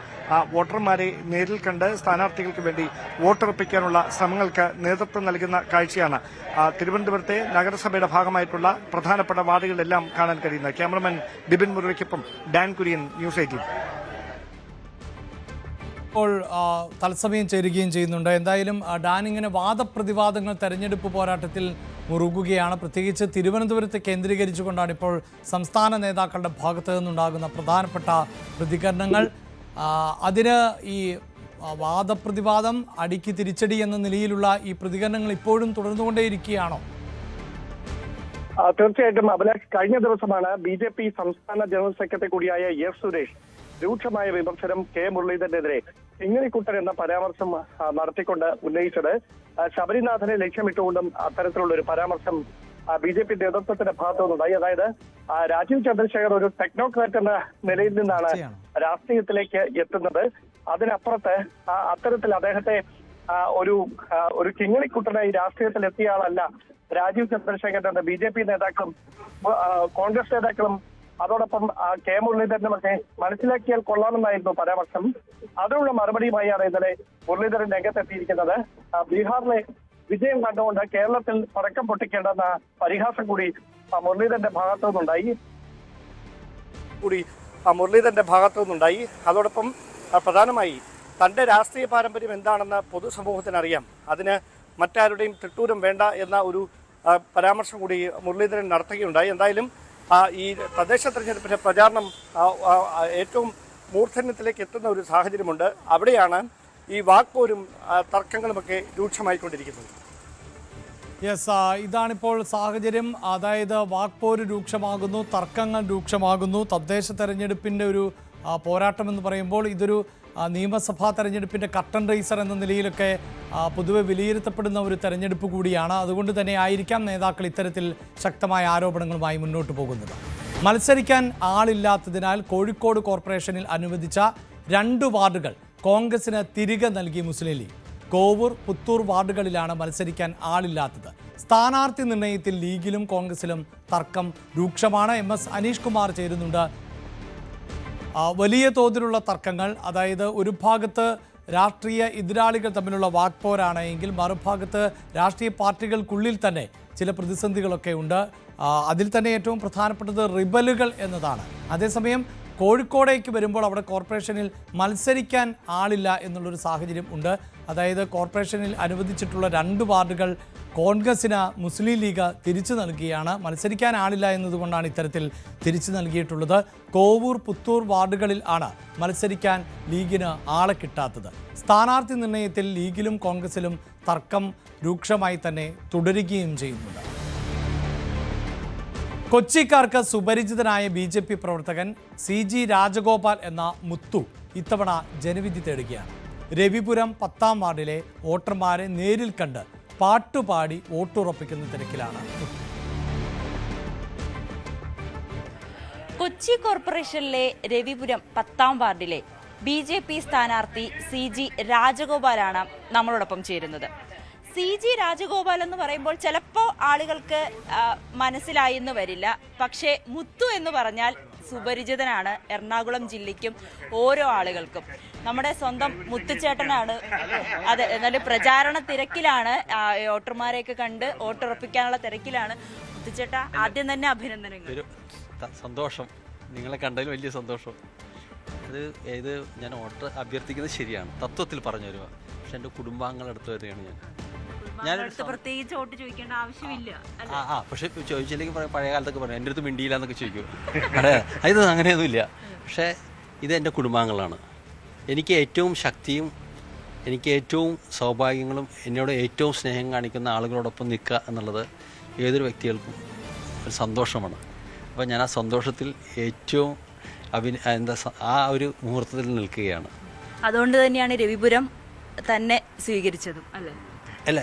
വോട്ടർമാരെ നേരിൽ കണ്ട് സ്ഥാനാർത്ഥികൾക്ക് വേണ്ടി വോട്ടുറപ്പിക്കാനുള്ള ശ്രമങ്ങൾക്ക് നേതൃത്വം നൽകുന്ന കാഴ്ചയാണ് തിരുവനന്തപുരത്തെ നഗരസഭയുടെ ഭാഗമായിട്ടുള്ള പ്രധാനപ്പെട്ട വാർഡുകളിലെല്ലാം കാണാൻ കഴിയുന്നത്. ക്യാമറമാൻ ബിപിൻ മുരളിക്കൊപ്പം ഡാൻ കുര്യൻ, News 18. ഇപ്പോൾ തത്സമയം ചേരുകയും ചെയ്യുന്നുണ്ട്. എന്തായാലും ഡാൻ, ഇങ്ങനെ വാദപ്രതിവാദങ്ങൾ തെരഞ്ഞെടുപ്പ് പോരാട്ടത്തിൽ മുറുകുകയാണ്. പ്രത്യേകിച്ച് തിരുവനന്തപുരത്ത് കേന്ദ്രീകരിച്ചുകൊണ്ടാണ് ഇപ്പോൾ സംസ്ഥാന നേതാക്കളുടെ ഭാഗത്തു നിന്നുണ്ടാകുന്ന പ്രധാനപ്പെട്ട പ്രതികരണങ്ങൾ. അതിന് ഈ വാദപ്രതിവാദം, അടിക്ക് തിരിച്ചടി എന്ന നിലയിലുള്ള ഈ പ്രതികരണങ്ങൾ ഇപ്പോഴും തുടർന്നുകൊണ്ടേയിരിക്കുകയാണോ? തീർച്ചയായിട്ടും അഭിലാഷ്, കഴിഞ്ഞ ദിവസമാണ് BJP സംസ്ഥാന ജനറൽ സെക്രട്ടറി കൂടിയായ എസ് സുരേഷ് രൂക്ഷമായ വിമർശനം കെ മുരളീധരനെതിരെ കിങ്ങിണിക്കുട്ടൻ എന്ന പരാമർശം നടത്തിക്കൊണ്ട് ഉന്നയിച്ചത്. ശബരിനാഥനെ ലക്ഷ്യമിട്ടുകൊണ്ടും അത്തരത്തിലുള്ള ഒരു പരാമർശം BJP നേതൃത്വത്തിന്റെ ഭാഗത്തുനിന്നുണ്ടായി. അതായത് രാജീവ് ചന്ദ്രശേഖർ ഒരു ടെക്നോക്രാറ്റ് എന്ന നിലയിൽ നിന്നാണ് രാഷ്ട്രീയത്തിലേക്ക് എത്തുന്നത്. അതിനപ്പുറത്ത് അത്തരത്തിൽ അദ്ദേഹത്തെ ഒരു കിങ്ങിണിക്കുട്ടനായി രാഷ്ട്രീയത്തിൽ എത്തിയ ആളല്ല രാജീവ് ചന്ദ്രശേഖരൻ എന്ന് BJP നേതാക്കളും കോൺഗ്രസ് നേതാക്കളും അതോടൊപ്പം കെ മുരളീധരനുമൊക്കെ മനസ്സിലാക്കിയാൽ കൊള്ളാമെന്നായിരുന്നു പരാമർശം. അതിനുള്ള മറുപടിയുമായാണ് ഇന്നലെ മുരളീധരൻ രംഗത്തെത്തിയിരിക്കുന്നത്. ബീഹാറിലെ വിജയം കണ്ടുകൊണ്ട് കേരളത്തിൽ പടക്കം പൊട്ടിക്കേണ്ടെന്ന പരിഹാസം കൂടി മുരളീധരന്റെ ഭാഗത്തുനിന്നുണ്ടായി. അതോടൊപ്പം പ്രധാനമായി തന്റെ രാഷ്ട്രീയ പാരമ്പര്യം എന്താണെന്ന് പൊതുസമൂഹത്തിനറിയാം, അതിന് മറ്റാരുടെയും തിട്ടൂരം വേണ്ട എന്ന ഒരു പരാമർശം കൂടി മുരളീധരൻ നടത്തുകയുണ്ടായി. എന്തായാലും ഈ തദ്ദേശ തെരഞ്ഞെടുപ്പിന്റെ പ്രചാരണം ഏറ്റവും മൂർധന്യത്തിലേക്ക് എത്തുന്ന ഒരു സാഹചര്യമുണ്ട്. അവിടെയാണ് ഈ വാക്പോരും തർക്കങ്ങളുമൊക്കെ രൂക്ഷമായിക്കൊണ്ടിരിക്കുന്നത്. യെസ്, ഇതാണിപ്പോൾ സാഹചര്യം. അതായത് വാക്പോര് രൂക്ഷമാകുന്നു, തർക്കങ്ങൾ രൂക്ഷമാകുന്നു. തദ്ദേശ തെരഞ്ഞെടുപ്പിൻ്റെ ഒരു പോരാട്ടം എന്ന് പറയുമ്പോൾ ഇതൊരു നിയമസഭാ തെരഞ്ഞെടുപ്പിൻ്റെ കർട്ടൻ റേസർ എന്ന നിലയിലൊക്കെ പൊതുവെ വിലയിരുത്തപ്പെടുന്ന ഒരു തെരഞ്ഞെടുപ്പ് കൂടിയാണ്. അതുകൊണ്ട് തന്നെ ആയിരിക്കാം നേതാക്കൾ ഇത്തരത്തിൽ ശക്തമായ ആരോപണങ്ങളുമായി മുന്നോട്ട് പോകുന്നത്. മത്സരിക്കാൻ ആളില്ലാത്തതിനാൽ കോഴിക്കോട് കോർപ്പറേഷനിൽ അനുവദിച്ച 2 വാർഡുകൾ കോൺഗ്രസിന് തിരികെ നൽകി മുസ്ലിം ലീഗ്. കോവൂർ, പുത്തൂർ വാർഡുകളിലാണ് മത്സരിക്കാൻ ആളില്ലാത്തത്. സ്ഥാനാർത്ഥി നിർണയത്തിൽ ലീഗിലും കോൺഗ്രസിലും തർക്കം രൂക്ഷമാണ്. MS അനീഷ് കുമാർ ചേരുന്നുണ്ട്. വലിയ തോതിലുള്ള തർക്കങ്ങൾ, അതായത് ഒരു ഭാഗത്ത് രാഷ്ട്രീയ എതിരാളികൾ തമ്മിലുള്ള വാക്പോരാണ് എങ്കിൽ മറുഭാഗത്ത് രാഷ്ട്രീയ പാർട്ടികൾക്കുള്ളിൽ തന്നെ ചില പ്രതിസന്ധികളൊക്കെ ഉണ്ട്. അതിൽ തന്നെ ഏറ്റവും പ്രധാനപ്പെട്ടത് റിബലുകൾ എന്നതാണ്. അതേസമയം കോഴിക്കോടേക്ക് വരുമ്പോൾ അവിടെ കോർപ്പറേഷനിൽ മത്സരിക്കാൻ ആളില്ല എന്നുള്ളൊരു സാഹചര്യം ഉണ്ട്. അതായത് കോർപ്പറേഷനിൽ അനുവദിച്ചിട്ടുള്ള 2 വാർഡുകൾ കോൺഗ്രസിന് മുസ്ലിം ലീഗ് തിരിച്ചു നൽകുകയാണ്. മത്സരിക്കാൻ ആളില്ല എന്നതുകൊണ്ടാണ് ഇത്തരത്തിൽ തിരിച്ചു നൽകിയിട്ടുള്ളത്. കോവൂർ, പുത്തൂർ വാർഡുകളിൽ ആണ് മത്സരിക്കാൻ ലീഗിന് ആളെ കിട്ടാത്തത്. സ്ഥാനാർത്ഥി നിർണയത്തിൽ ലീഗിലും കോൺഗ്രസിലും തർക്കം രൂക്ഷമായി തന്നെ തുടരുകയും ചെയ്യുന്നുണ്ട്. കൊച്ചിക്കാർക്ക് സുപരിചിതനായ BJP പ്രവർത്തകൻ CG രാജഗോപാൽ എന്ന മുത്തു ഇത്തവണ ജനവിധി തേടുകയാണ്. രവിപുരം 10ാം വാർഡിലെ വോട്ടർമാരെ നേരിൽ കണ്ട് പാട്ടുപാടി വോട്ടുറപ്പിക്കുന്ന തിരക്കിലാണ്. കൊച്ചി കോർപ്പറേഷനിലെ രവിപുരം 10ാം വാർഡിലെ BJP സ്ഥാനാർത്ഥി CG രാജഗോപാലാണ് നമ്മളോടൊപ്പം ചേരുന്നത്. CG രാജഗോപാൽ എന്ന് പറയുമ്പോൾ ചിലപ്പോൾ ആളുകൾക്ക് മനസ്സിലായി എന്ന് വരില്ല. പക്ഷേ മുത്തു എന്ന് പറഞ്ഞാൽ സുപരിചിതനാണ് എറണാകുളം ജില്ലയ്ക്കും ഓരോ ആളുകൾക്കും. നമ്മുടെ സ്വന്തം മുത്തുച്ചേട്ടനാണ്. അതെ, എന്നാലും പ്രചാരണ തിരക്കിലാണ്, വോട്ടർമാരെയൊക്കെ കണ്ട് വോട്ടുറപ്പിക്കാനുള്ള തിരക്കിലാണ്. മുത്തുച്ചേട്ട, ആദ്യം തന്നെ അഭിനന്ദനങ്ങൾ. സന്തോഷം, നിങ്ങളെ കണ്ടതിൽ വലിയ സന്തോഷം. ഇത് ഞാൻ വോട്ട് അഭ്യർത്ഥിക്കുന്നത് ശരിയാണ്, തത്വത്തിൽ പറഞ്ഞു തരുക. പക്ഷെ എൻ്റെ കുടുംബാംഗങ്ങളുടെ അടുത്ത് വരികയാണ് ഞാൻ പ്രത്യേകിച്ച് വോട്ട് ചോദിക്കേണ്ട ആവശ്യമില്ല. പക്ഷെ ചോദിച്ചില്ലെങ്കിൽ പഴയ കാലത്തൊക്കെ പറഞ്ഞു എൻ്റെ അടുത്ത് മിണ്ടിയില്ല എന്നൊക്കെ ചോദിക്കും. ഇത് അങ്ങനെയൊന്നുമില്ല. പക്ഷേ ഇത് എൻ്റെ കുടുംബാംഗങ്ങളാണ്. എനിക്ക് ഏറ്റവും ശക്തിയും എനിക്ക് ഏറ്റവും സൗഭാഗ്യങ്ങളും എന്നോട് ഏറ്റവും സ്നേഹം കാണിക്കുന്ന ആളുകളോടൊപ്പം നിൽക്കുക എന്നുള്ളത് ഏതൊരു വ്യക്തികൾക്കും ഒരു സന്തോഷമാണ്. അപ്പോൾ ഞാൻ ആ സന്തോഷത്തിൽ ഏറ്റവും ആ ഒരു മുഹൂർത്തത്തിൽ നിൽക്കുകയാണ്. അതുകൊണ്ട് തന്നെയാണ് രവിപുരം തന്നെ സ്വീകരിച്ചതും അല്ലേ? അല്ല,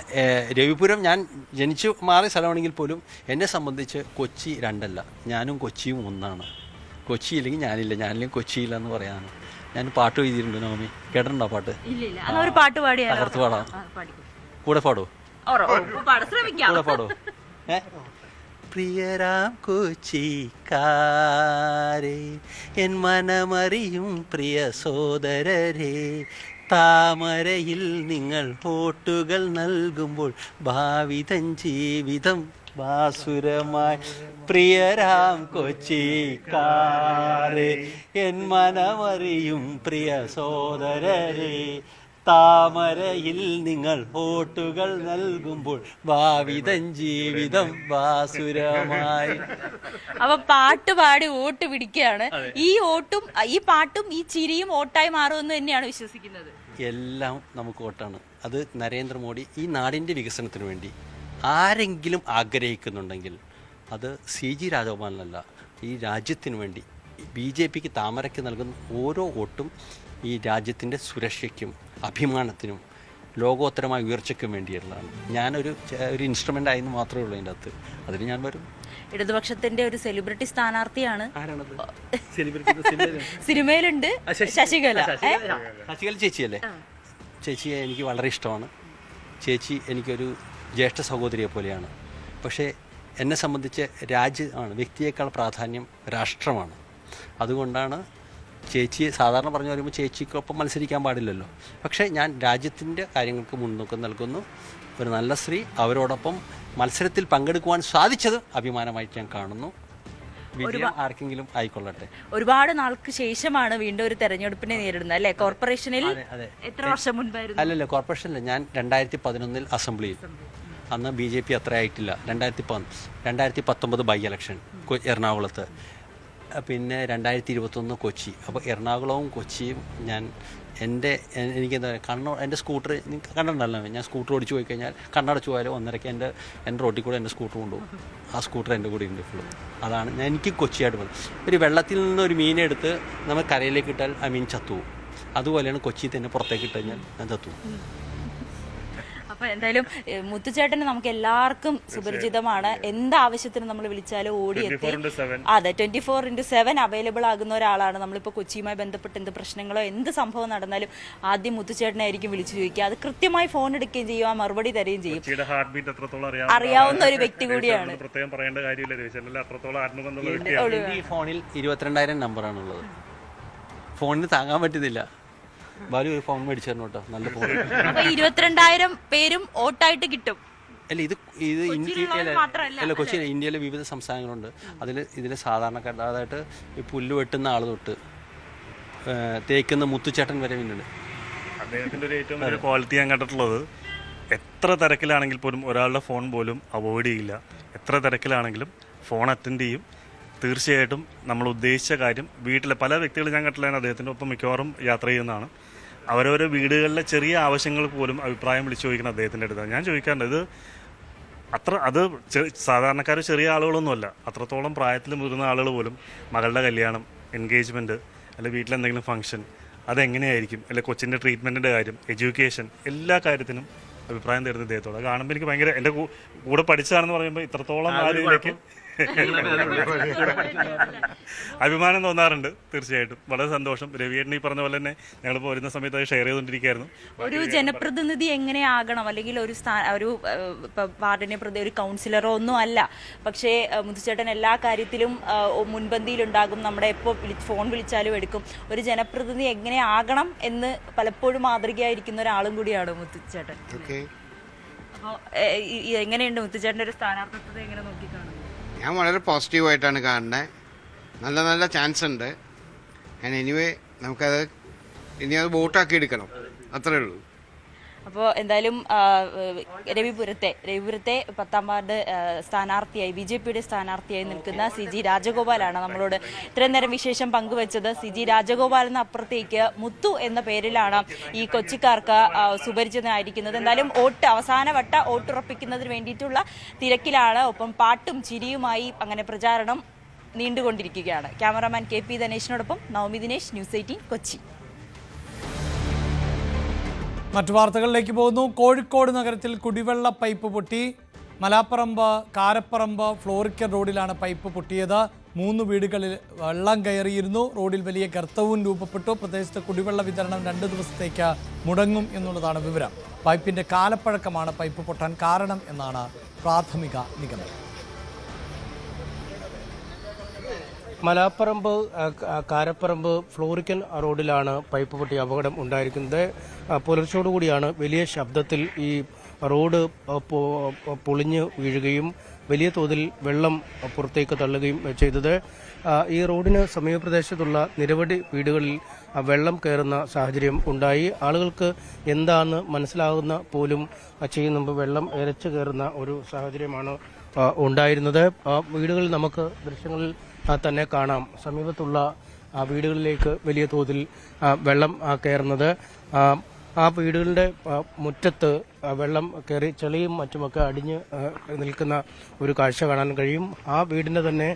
രവിപുരം ഞാൻ ജനിച്ചു മാറിയ സ്ഥലമാണെങ്കിൽ പോലും എന്നെ സംബന്ധിച്ച് കൊച്ചി 2 അല്ല, ഞാനും കൊച്ചിയും 1 കൊച്ചി ഇല്ലെങ്കിൽ ഞാനില്ല, ഞാനില്ലെങ്കിൽ കൊച്ചിയില്ല എന്ന് പറയാനാണ്. ഞാൻ പാട്ട് എഴുതിയിട്ടുണ്ട്. നോമി കേട്ടിട്ടുണ്ടോ പാട്ട്? തകർത്ത് പാടാം. കൂടെ പാടോ? കൂടെ പാടോ? പ്രിയരാം കൊച്ചിക്കാരേ, എൻ മനമറിയും പ്രിയ സോദരരേ, താമരയിൽ നിങ്ങൾ വോട്ടുകൾ നൽകുമ്പോൾ ഭാവിതൻ ജീവിതം ബാസുരമായി. പ്രിയരാം കൊച്ചിക്കാരേ, എൻ മനമറിയും പ്രിയ സോദരരേ, താമരയിൽ നിങ്ങൾ വോട്ടുകൾ നൽകുമ്പോൾ ഭാവിതൻ ജീവിതം ബാസുരമായി. അപ്പൊ പാട്ട് പാടി വോട്ട് പിടിക്കുകയാണ്. ഈ പാട്ടും ഈ ചിരിയും വോട്ടായി മാറുമെന്ന് തന്നെയാണ് വിശ്വസിക്കുന്നത്. എല്ലാം നമുക്ക് വോട്ടാണ്. അത് നരേന്ദ്രമോദി ഈ നാടിൻ്റെ വികസനത്തിന് വേണ്ടി ആരെങ്കിലും ആഗ്രഹിക്കുന്നുണ്ടെങ്കിൽ അത് CG രാജഗോപാലനല്ല, ഈ രാജ്യത്തിന് വേണ്ടി BJPക്ക് താമരയ്ക്ക് നൽകുന്ന ഓരോ വോട്ടും ഈ രാജ്യത്തിൻ്റെ സുരക്ഷയ്ക്കും അഭിമാനത്തിനും ലോകോത്തരമായ ഉയർച്ചയ്ക്കും വേണ്ടിയുള്ളതാണ്. ഞാനൊരു ഇൻസ്ട്രുമെൻ്റ് ആയെന്ന് മാത്രമേ ഉള്ളൂ അതിൻ്റെ അകത്ത്. അതിന് ഞാൻ വരും. ഇടതുപക്ഷത്തിന്റെ ഒരു സെലിബ്രിറ്റി സ്ഥാനാർത്ഥിയാണ്. ആരാണത്? സിനിമയിലുണ്ട് ശശികല. ശശികല ചേച്ചിയല്ലേ? ചേച്ചിയെ എനിക്ക് വളരെ ഇഷ്ടമാണ്. ചേച്ചി എനിക്കൊരു ജ്യേഷ്ഠ സഹോദരിയെ പോലെയാണ്. പക്ഷേ എന്നെ സംബന്ധിച്ച് രാജ്യമാണ്, വ്യക്തിയേക്കാൾ പ്രാധാന്യം രാഷ്ട്രമാണ്. അതുകൊണ്ടാണ് ചേച്ചി സാധാരണ പറഞ്ഞു വരുമ്പോൾ ചേച്ചിക്കൊപ്പം മത്സരിക്കാൻ പാടില്ലല്ലോ. പക്ഷേ ഞാൻ രാജ്യത്തിൻ്റെ കാര്യങ്ങൾക്ക് മുൻതൂക്കം നൽകുന്നു. ഒരു നല്ല സ്ത്രീ, അവരോടൊപ്പം മത്സരത്തിൽ പങ്കെടുക്കുവാൻ സാധിച്ചത് അഭിമാനമായിട്ട് ഞാൻ കാണുന്നു. വിജയം ആർക്കെങ്കിലും ആയിക്കൊള്ളട്ടെ. ഒരുപാട് നാൾക്ക് ശേഷമാണ് വീണ്ടും ഒരു തെരഞ്ഞെടുപ്പിനെ നേരിടുന്നത് അല്ലേ? കോർപ്പറേഷനിൽ എത്ര വർഷം മുൻപായിരുന്നു? അല്ലല്ല, കോർപ്പറേഷനിൽ ഞാൻ 2011 അസംബ്ലിയിൽ. അന്ന് BJP അത്ര ആയിട്ടില്ല. 2019 ബൈ ഇലക്ഷൻ എറണാകുളത്ത്, പിന്നെ 2021 കൊച്ചി. അപ്പോൾ എറണാകുളവും കൊച്ചിയും ഞാൻ എനിക്കെന്താ പറയുക, എൻ്റെ സ്കൂട്ടർ കണ്ടിട്ടുണ്ടല്ലോ, ഞാൻ സ്കൂട്ടർ ഓടിച്ച് പോയി കഴിഞ്ഞാൽ കണ്ണടച്ച് പോയാലും 1:30 എൻ്റെ റോട്ടിൽ കൂടെ എൻ്റെ സ്കൂട്ടർ കൊണ്ടുപോകും. ആ സ്കൂട്ടർ എൻ്റെ കൂടെ ഉണ്ട് ഫുള്ളും. അതാണ് എനിക്ക് കൊച്ചിയായിട്ട് പോകുന്നത്. ഒരു വെള്ളത്തിൽ നിന്ന് ഒരു മീനെ എടുത്ത് നമ്മൾ കരയിലേക്ക് ഇട്ടാൽ ആ മീൻ ചത്തുപോകും. അതുപോലെയാണ് കൊച്ചിയിൽ തന്നെ പുറത്തേക്ക് ഇട്ട് കഴിഞ്ഞാൽ ഞാൻ ചത്തുപോകും. അപ്പൊ എന്തായാലും മുത്തുചേട്ടന് നമുക്ക് എല്ലാവർക്കും സുപരിചിതമാണ്. എന്താവശ്യത്തിന് നമ്മൾ വിളിച്ചാലും ഓടിയെത്തി. അതെ, 24/7 അവൈലബിൾ ആകുന്ന ഒരാളാണ്. നമ്മളിപ്പോൾ കൊച്ചിയുമായി ബന്ധപ്പെട്ട് എന്ത് പ്രശ്നങ്ങളോ എന്ത് സംഭവം നടന്നാലും ആദ്യം മുത്തുചേട്ടനെ ആയിരിക്കും വിളിച്ചു ചോദിക്കുക. അത് കൃത്യമായി ഫോൺ എടുക്കുകയും ചെയ്യും, ആ മറുപടി തരികയും ചെയ്യും. അറിയാവുന്ന ഒരു വ്യക്തി കൂടിയാണ്. ഈ ഫോണിൽ 22,000 നമ്പറാണുള്ളത്. ഫോണിന് താങ്ങാൻ പറ്റുന്നില്ല. ബാലു ഒരു ഫോൺ മേടിച്ചു തരണം കേട്ടോ, നല്ല ഫോൺ. 22,000 പേരും വോട്ടായിട്ട് കിട്ടും. അല്ല, ഇത് അല്ല, കൊച്ചി ഇന്ത്യയിലെ വിവിധ സംസ്ഥാനങ്ങളുണ്ട്. ഇതിൽ സാധാരണക്കാർ, അതായത് ഈ പുല്ല് വെട്ടുന്ന ആൾ തൊട്ട് തേക്കുന്ന മുത്തുചേട്ടൻ വരെ പിന്നുണ്ട്. അദ്ദേഹത്തിൻ്റെ ഒരു ഏറ്റവും വലിയ ക്വാളിറ്റി ഞാൻ കണ്ടിട്ടുള്ളത്, എത്ര തിരക്കിലാണെങ്കിൽ പോലും ഒരാളുടെ ഫോൺ പോലും അവോയ്ഡ് ചെയ്യില്ല. എത്ര തിരക്കിലാണെങ്കിലും ഫോൺ അറ്റൻഡ് ചെയ്യും. തീർച്ചയായിട്ടും നമ്മൾ ഉദ്ദേശിച്ച കാര്യം വീട്ടിലെ പല വ്യക്തികളും ഞാൻ കണ്ടിട്ടുള്ള അദ്ദേഹത്തിൻ്റെ ഒപ്പം മിക്കവാറും യാത്ര ചെയ്യുന്നതാണ്. അവരവരുടെ വീടുകളിലെ ചെറിയ ആവശ്യങ്ങൾ പോലും അഭിപ്രായം വിളിച്ചു ചോദിക്കണം അദ്ദേഹത്തിൻ്റെ അടുത്താണ്. ഞാൻ ചോദിക്കാറുണ്ട്, അത് സാധാരണക്കാർ ചെറിയ ആളുകളൊന്നുമല്ല, അത്രത്തോളം പ്രായത്തിൽ മുതിർന്ന ആളുകൾ പോലും മകളുടെ കല്യാണം, എൻഗേജ്മെൻറ്റ്, അല്ലെങ്കിൽ വീട്ടിലെന്തെങ്കിലും ഫംഗ്ഷൻ, അതെങ്ങനെയായിരിക്കും, അല്ലെങ്കിൽ കൊച്ചിൻ്റെ ട്രീറ്റ്മെൻറ്റിൻ്റെ കാര്യം, എഡ്യൂക്കേഷൻ, എല്ലാ കാര്യത്തിനും അഭിപ്രായം തരുന്ന ഇദ്ദേഹത്തോട്. അത് കാണുമ്പോൾ എനിക്ക് ഭയങ്കര, എൻ്റെ കൂടെ പഠിച്ചതാണെന്ന് പറയുമ്പോൾ ഇത്രത്തോളം ആളുകളിലേക്ക് അഭിമാനം തോന്നാറുണ്ട്. തീർച്ചയായിട്ടും വളരെ സന്തോഷം. രവിയേട്ടൻ ഈ പറഞ്ഞ പോലെ തന്നെ ഞങ്ങളിപ്പോൾ വരുന്ന സമയത്ത് അത് ഷെയർ ചെയ്തുകൊണ്ടിരിക്കുകയായിരുന്നു. ഒരു ജനപ്രതിനിധി എങ്ങനെയാകണം, അല്ലെങ്കിൽ ഒരു വാർഡിനെ പ്രതി ഒരു കൗൺസിലറോ ഒന്നും അല്ല. പക്ഷേ മുത്തുചേട്ടൻ എല്ലാ കാര്യത്തിലും മുൻപന്തിയിലുണ്ടാകും. നമ്മുടെ എപ്പോൾ ഫോൺ വിളിച്ചാലും എടുക്കും. ഒരു ജനപ്രതിനിധി എങ്ങനെയാകണം എന്ന് പലപ്പോഴും മാതൃകയായിരിക്കുന്ന ഒരാളും കൂടിയാണ് മുത്തുചേട്ടൻ. അപ്പോൾ എങ്ങനെയുണ്ട് മുത്തുചേട്ടൻ്റെ ഒരു സ്ഥാനാർത്ഥിത്വത്തെ എങ്ങനെ നോക്കിക്കാണും? ഞാൻ വളരെ പോസിറ്റീവായിട്ടാണ് കാണുന്നത്. നല്ല നല്ല ചാൻസ് ഉണ്ട്. എനിവേ നമുക്കത് ഇനി അത് വോട്ടാക്കി എടുക്കണം, അത്രേ ഉള്ളൂ. അപ്പോൾ എന്തായാലും രവിപുരത്തെ 10ാം വാർഡ് സ്ഥാനാർത്ഥിയായി BJPയുടെ സ്ഥാനാർത്ഥിയായി നിൽക്കുന്ന CG രാജഗോപാലാണ് നമ്മളോട് ഇത്രയും നേരം വിശേഷം പങ്കുവച്ചത്. CG രാജഗോപാലിന് അപ്പുറത്തേക്ക് മുത്തു എന്ന പേരിലാണ് ഈ കൊച്ചിക്കാർക്ക് സുപരിചിതനായിരിക്കുന്നത്. എന്തായാലും അവസാനവട്ട വോട്ടുറപ്പിക്കുന്നതിന് വേണ്ടിയിട്ടുള്ള തിരക്കിലാണ്. ഒപ്പം പാട്ടും ചിരിയുമായി അങ്ങനെ പ്രചാരണം നീണ്ടുകൊണ്ടിരിക്കുകയാണ്. ക്യാമറാമാൻ KP ധനേഷിനോടൊപ്പം നവമി ദിനേശ്, ന്യൂസ് 18 കൊച്ചി. മറ്റു വാർത്തകളിലേക്ക് പോകുന്നു. കോഴിക്കോട് നഗരത്തിൽ കുടിവെള്ള പൈപ്പ് പൊട്ടി. മലാപ്പറമ്പ് കാരപ്പറമ്പ് ഫ്ലോറിക്കൽ റോഡിലാണ് പൈപ്പ് പൊട്ടിയത്. 3 വീടുകളിൽ വെള്ളം കയറിയിരുന്നു. റോഡിൽ വലിയ ഗർത്തവും രൂപപ്പെട്ടു. പ്രദേശത്ത് കുടിവെള്ള വിതരണം 2 ദിവസത്തേക്ക് മുടങ്ങും എന്നുള്ളതാണ് വിവരം. പൈപ്പിന്റെ കാലപ്പഴക്കമാണ് പൈപ്പ് പൊട്ടാൻ കാരണം എന്നാണ് പ്രാഥമിക നിഗമനം. മലാപ്പറമ്പ് കാരപ്പറമ്പ് ഫ്ലോറിക്കൽ റോഡിലാണ് പൈപ്പ് പൊട്ടി അപകടം ഉണ്ടായിരിക്കുന്നത്. പുലർച്ചയോടുകൂടിയാണ് വലിയ ശബ്ദത്തിൽ ഈ റോഡ് പൊളിഞ്ഞ് വീഴുകയും വലിയ തോതിൽ വെള്ളം പുറത്തേക്ക് തള്ളുകയും ചെയ്തത്. ഈ റോഡിന് സമീപപ്രദേശത്തുള്ള നിരവധി വീടുകളിൽ വെള്ളം കയറുന്ന സാഹചര്യം ഉണ്ടായി. ആളുകൾക്ക് എന്താണെന്ന് മനസ്സിലാകുന്ന പോലും ചെയ്യുന്ന മുമ്പ് വെള്ളം ഇരച്ചു കയറുന്ന ഒരു സാഹചര്യമാണ് ഉണ്ടായിരുന്നത്. വീടുകളിൽ നമുക്ക് ദൃശ്യങ്ങളിൽ തന്നെ കാണാം. സമീപത്തുള്ള വീടുകളിലേക്ക് വലിയ തോതിൽ വെള്ളം കയറുന്നത്. ആ വീടുകളുടെ മുറ്റത്ത് വെള്ളം കയറി ചെളിയും മറ്റുമൊക്കെ അടിഞ്ഞ് നിൽക്കുന്ന ഒരു കാഴ്ച കാണാൻ കഴിയും. ആ വീടിൻ്റെ തന്നെ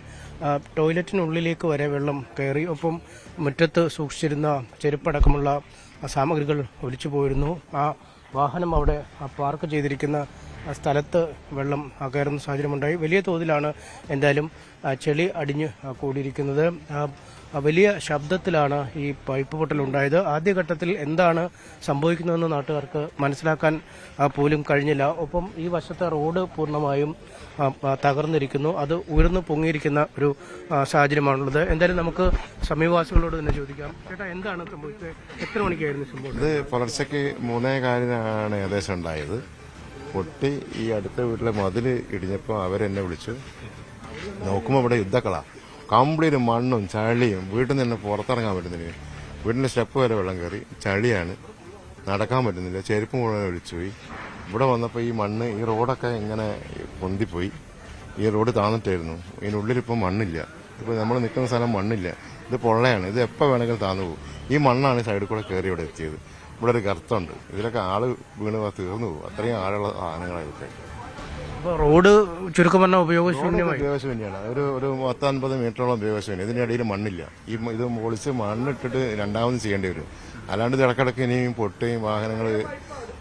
ടോയ്ലറ്റിനുള്ളിലേക്ക് വരെ വെള്ളം കയറി. ഒപ്പം മുറ്റത്ത് സൂക്ഷിച്ചിരുന്ന ചെരുപ്പടക്കമുള്ള സാമഗ്രികൾ ഒലിച്ചു പോയിരുന്നു. ആ വാഹനം അവിടെ പാർക്ക് ചെയ്തിരിക്കുന്ന സ്ഥലത്ത് വെള്ളം കയറുന്ന സാഹചര്യമുണ്ടായി. വലിയ തോതിലാണ് എന്തായാലും ചെളി അടിഞ്ഞ് കൂടിയിരിക്കുന്നത്. വലിയ ശബ്ദത്തിലാണ് ഈ പൈപ്പ് പൊട്ടലുണ്ടായത്. ആദ്യഘട്ടത്തിൽ എന്താണ് സംഭവിക്കുന്നതെന്ന് നാട്ടുകാർക്ക് മനസ്സിലാക്കാൻ പോലും കഴിഞ്ഞില്ല. ഒപ്പം ഈ വശത്തെ റോഡ് പൂർണ്ണമായും തകർന്നിരിക്കുന്നു. അത് ഉയർന്നു പൊങ്ങിയിരിക്കുന്ന ഒരു സാഹചര്യമാണുള്ളത്. എന്തായാലും നമുക്ക് സമീപവാസികളോട് തന്നെ ചോദിക്കാം. ചേട്ടാ, എന്താണ് സംഭവിച്ചത്? എത്ര മണിക്കായിരുന്നു സംഭവം? ഇത് പുലർച്ചയ്ക്ക് 3:15 ഏകദേശം ഉണ്ടായത്. പൊട്ടി ഈ അടുത്ത വീട്ടിലെ മതിൽ ഇടിഞ്ഞപ്പോൾ അവരെന്നെ വിളിച്ചു. നോക്കുമ്പോൾ ഇവിടെ യുദ്ധക്കള, കംപ്ലീറ്റ് മണ്ണും ചളിയും, വീട്ടിൽ നിന്ന് തന്നെ പുറത്തിറങ്ങാൻ പറ്റുന്നില്ല. വീടിൻ്റെ സ്റ്റെപ്പ് വരെ വെള്ളം കയറി, ചളിയാണ്, നടക്കാൻ പറ്റുന്നില്ല, ചെരുപ്പ് മുഴുവൻ ഒലിച്ചുപോയി. ഇവിടെ വന്നപ്പോൾ ഈ മണ്ണ്, ഈ റോഡൊക്കെ ഇങ്ങനെ പൊന്തിപ്പോയി. ഈ റോഡ് താന്നിട്ടായിരുന്നു. ഇതിനുള്ളിലിപ്പോൾ മണ്ണില്ല. ഇപ്പോൾ നമ്മൾ നിൽക്കുന്ന സ്ഥലം മണ്ണില്ല. ഇത് പൊള്ളയാണ്. ഇത് എപ്പോൾ വേണമെങ്കിലും താന്നു പോകും. ഈ മണ്ണാണ് സൈഡിൽ കൂടെ കയറി ഇവിടെ എത്തിയത്. ഇവിടെ ഒരു ഗർത്തമുണ്ട്. ഇതിലൊക്കെ ആള് വീണ് തീർന്നു പോകും. അത്രയും ആളുള്ള സാധനങ്ങളായിട്ട്. റോഡ് ചുരുക്കം പറഞ്ഞാൽ ഉപയോഗശൂന്യമാണ്. ഒരു 10-50 മീറ്ററോളം ഉപയോഗശൂന്യം. ഇതിന്റെ ഇടയിൽ മണ്ണില്ല. ഇത് പൊളിച്ച് മണ്ണിട്ടിട്ട് രണ്ടാമതും ചെയ്യേണ്ടി വരും. അല്ലാണ്ട് ഇടക്കിടക്ക് ഇനിയും പൊട്ടുകയും വാഹനങ്ങൾ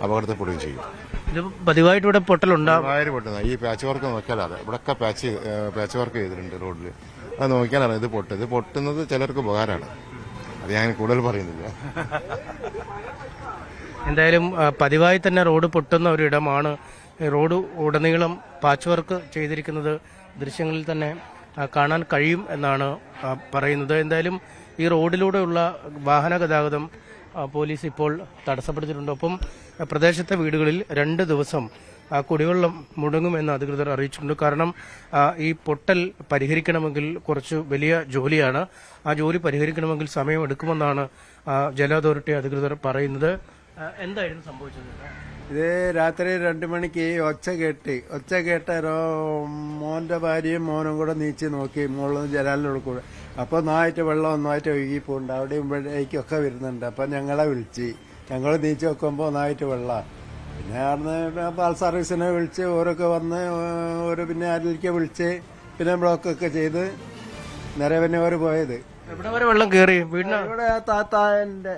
അപകടത്തിൽപ്പെടുകയും ചെയ്യും. ഇത് പതിവായിട്ട് ഇവിടെ പൊട്ടലുണ്ടാവും. പൊട്ടുന്ന ഈ പാച്ച് വർക്ക് നോക്കിയാലേ ഇവിടെയൊക്കെ പാച്ച് വർക്ക് ചെയ്തിട്ടുണ്ട് റോഡിൽ. അത് നോക്കിയാലാണ് ഇത് പൊട്ടുന്നത് ചിലർക്ക് ഉപകാരമാണ്. അത് ഞാൻ കൂടുതൽ പറയുന്നില്ല. എന്തായാലും പതിവായി തന്നെ റോഡ് പൊട്ടുന്ന ഒരിടമാണ്. റോഡ് ഉടനീളം പാച്ച് വർക്ക് ചെയ്തിരിക്കുന്നത് ദൃശ്യങ്ങളിൽ തന്നെ കാണാൻ കഴിയും എന്നാണ് പറയുന്നത്. എന്തായാലും ഈ റോഡിലൂടെയുള്ള വാഹന ഗതാഗതം പോലീസ് ഇപ്പോൾ തടസ്സപ്പെടുത്തിയിട്ടുണ്ട്. ഒപ്പം പ്രദേശത്തെ വീടുകളിൽ 2 ദിവസം കുടിവെള്ളം മുടങ്ങുമെന്ന് അധികൃതർ അറിയിച്ചിട്ടുണ്ട്. കാരണം ഈ പൊട്ടൽ പരിഹരിക്കണമെങ്കിൽ കുറച്ച് വലിയ ജോലിയാണ്. ആ ജോലി പരിഹരിക്കണമെങ്കിൽ സമയമെടുക്കുമെന്നാണ് ജല അതോറിറ്റി അധികൃതർ പറയുന്നത്. എന്തായിരുന്നു സംഭവിച്ചത്? ഇത് രാത്രി 2 മണിക്ക് ഒച്ച കേട്ട് മോന്റെ ഭാര്യയും മോനും കൂടെ നീച്ച് നോക്കി മുകളിൽ ജനാലിനോട് കൂടെ. അപ്പോൾ ഒന്നായിട്ട് വെള്ളം ഒന്നായിട്ട് ഒഴുകിപ്പോണ്ട്. അവിടെയും ഇവിടേക്കൊക്കെ വരുന്നുണ്ട്. അപ്പം ഞങ്ങളെ വിളിച്ച് ഞങ്ങൾ നീച്ച് നോക്കുമ്പോൾ ഒന്നായിട്ട് വെള്ളം. പിന്നെ അവിടുന്ന് പാൽ സർവീസിനെ വിളിച്ച് ഓരൊക്കെ വന്ന് പിന്നെ ആരിലേക്ക് വിളിച്ച് പിന്നെ ബ്ലോക്കൊക്കെ ചെയ്ത് നേരെ പിന്നെ ഓര് പോയത്. എവിടെ വരെ വെള്ളം കയറി? ഇവിടെ താത്താന്റെ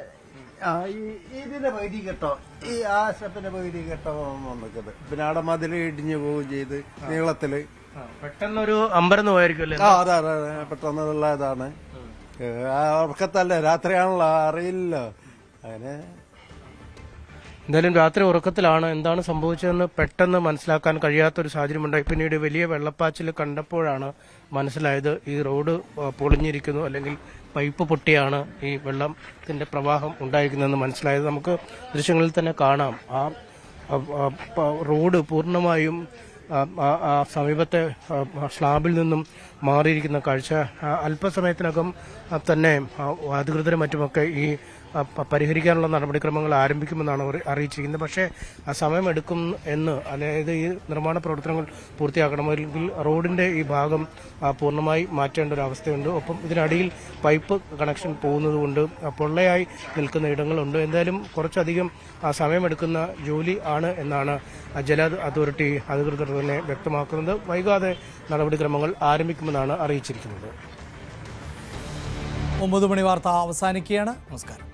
ഇതിന്റെ പകുതി കേട്ടോ, ഈ ആ സ്റ്റെപ്പിന്റെ പകുതി കേട്ടോ വന്നിട്ടത്. പിന്നെ അവിടെ മതിൽ ഇടിഞ്ഞു പോവുകയും ചെയ്ത് നീളത്തില് പെട്ടെന്നൊരു അമ്പരന്ന് പോയായിരിക്കും. അതെ, പെട്ടെന്നുള്ള ഇതാണ്. ആ ഉറക്കത്തല്ലേ, രാത്രിയാണല്ലോ, അറിയില്ലല്ലോ. അങ്ങനെ എന്തായാലും രാത്രി ഉറക്കത്തിലാണ്. എന്താണ് സംഭവിച്ചതെന്ന് പെട്ടെന്ന് മനസ്സിലാക്കാൻ കഴിയാത്തൊരു സാഹചര്യമുണ്ടായി. പിന്നീട് വലിയ വെള്ളപ്പാച്ചിൽ കണ്ടപ്പോഴാണ് മനസ്സിലായത് ഈ റോഡ് പൊളിഞ്ഞിരിക്കുന്നു, അല്ലെങ്കിൽ പൈപ്പ് പൊട്ടിയാണ് ഈ വെള്ളത്തിന്റെ പ്രവാഹം ഉണ്ടായിരിക്കുന്നതെന്ന് മനസ്സിലായത്. നമുക്ക് ദൃശ്യങ്ങളിൽ തന്നെ കാണാം. ആ റോഡ് പൂർണ്ണമായും സമീപത്തെ സ്ലാബിൽ നിന്നും മാറിയിരിക്കുന്ന കാഴ്ച. അല്പസമയത്തിനകം തന്നെ അധികൃതരും മറ്റുമൊക്കെ ഈ പരിഹരിക്കാനുള്ള നടപടിക്രമങ്ങൾ ആരംഭിക്കുമെന്നാണ് അറിയിച്ചിരിക്കുന്നത്. പക്ഷേ സമയമെടുക്കും എന്ന്, അതായത് ഈ നിർമ്മാണ പ്രവർത്തനങ്ങൾ പൂർത്തിയാക്കണമെങ്കിൽ റോഡിന്റെ ഈ ഭാഗം പൂർണ്ണമായി മാറ്റേണ്ട ഒരു അവസ്ഥയുണ്ട്. ഒപ്പം ഇതിനടിയിൽ പൈപ്പ് കണക്ഷൻ പോകുന്നതുകൊണ്ട് പൊള്ളയായി നിൽക്കുന്ന ഇടങ്ങളുണ്ട്. എന്തായാലും കുറച്ചധികം സമയമെടുക്കുന്ന ജോലി ആണ് എന്നാണ് ജല അതോറിറ്റി അധികൃതർ തന്നെ വ്യക്തമാക്കുന്നത്. വൈകാതെ നടപടിക്രമങ്ങൾ ആരംഭിക്കുമെന്നാണ് അറിയിച്ചിരിക്കുന്നത്. 9 മണി വാർത്ത അവസാനിക്കുകയാണ്. നമസ്കാരം.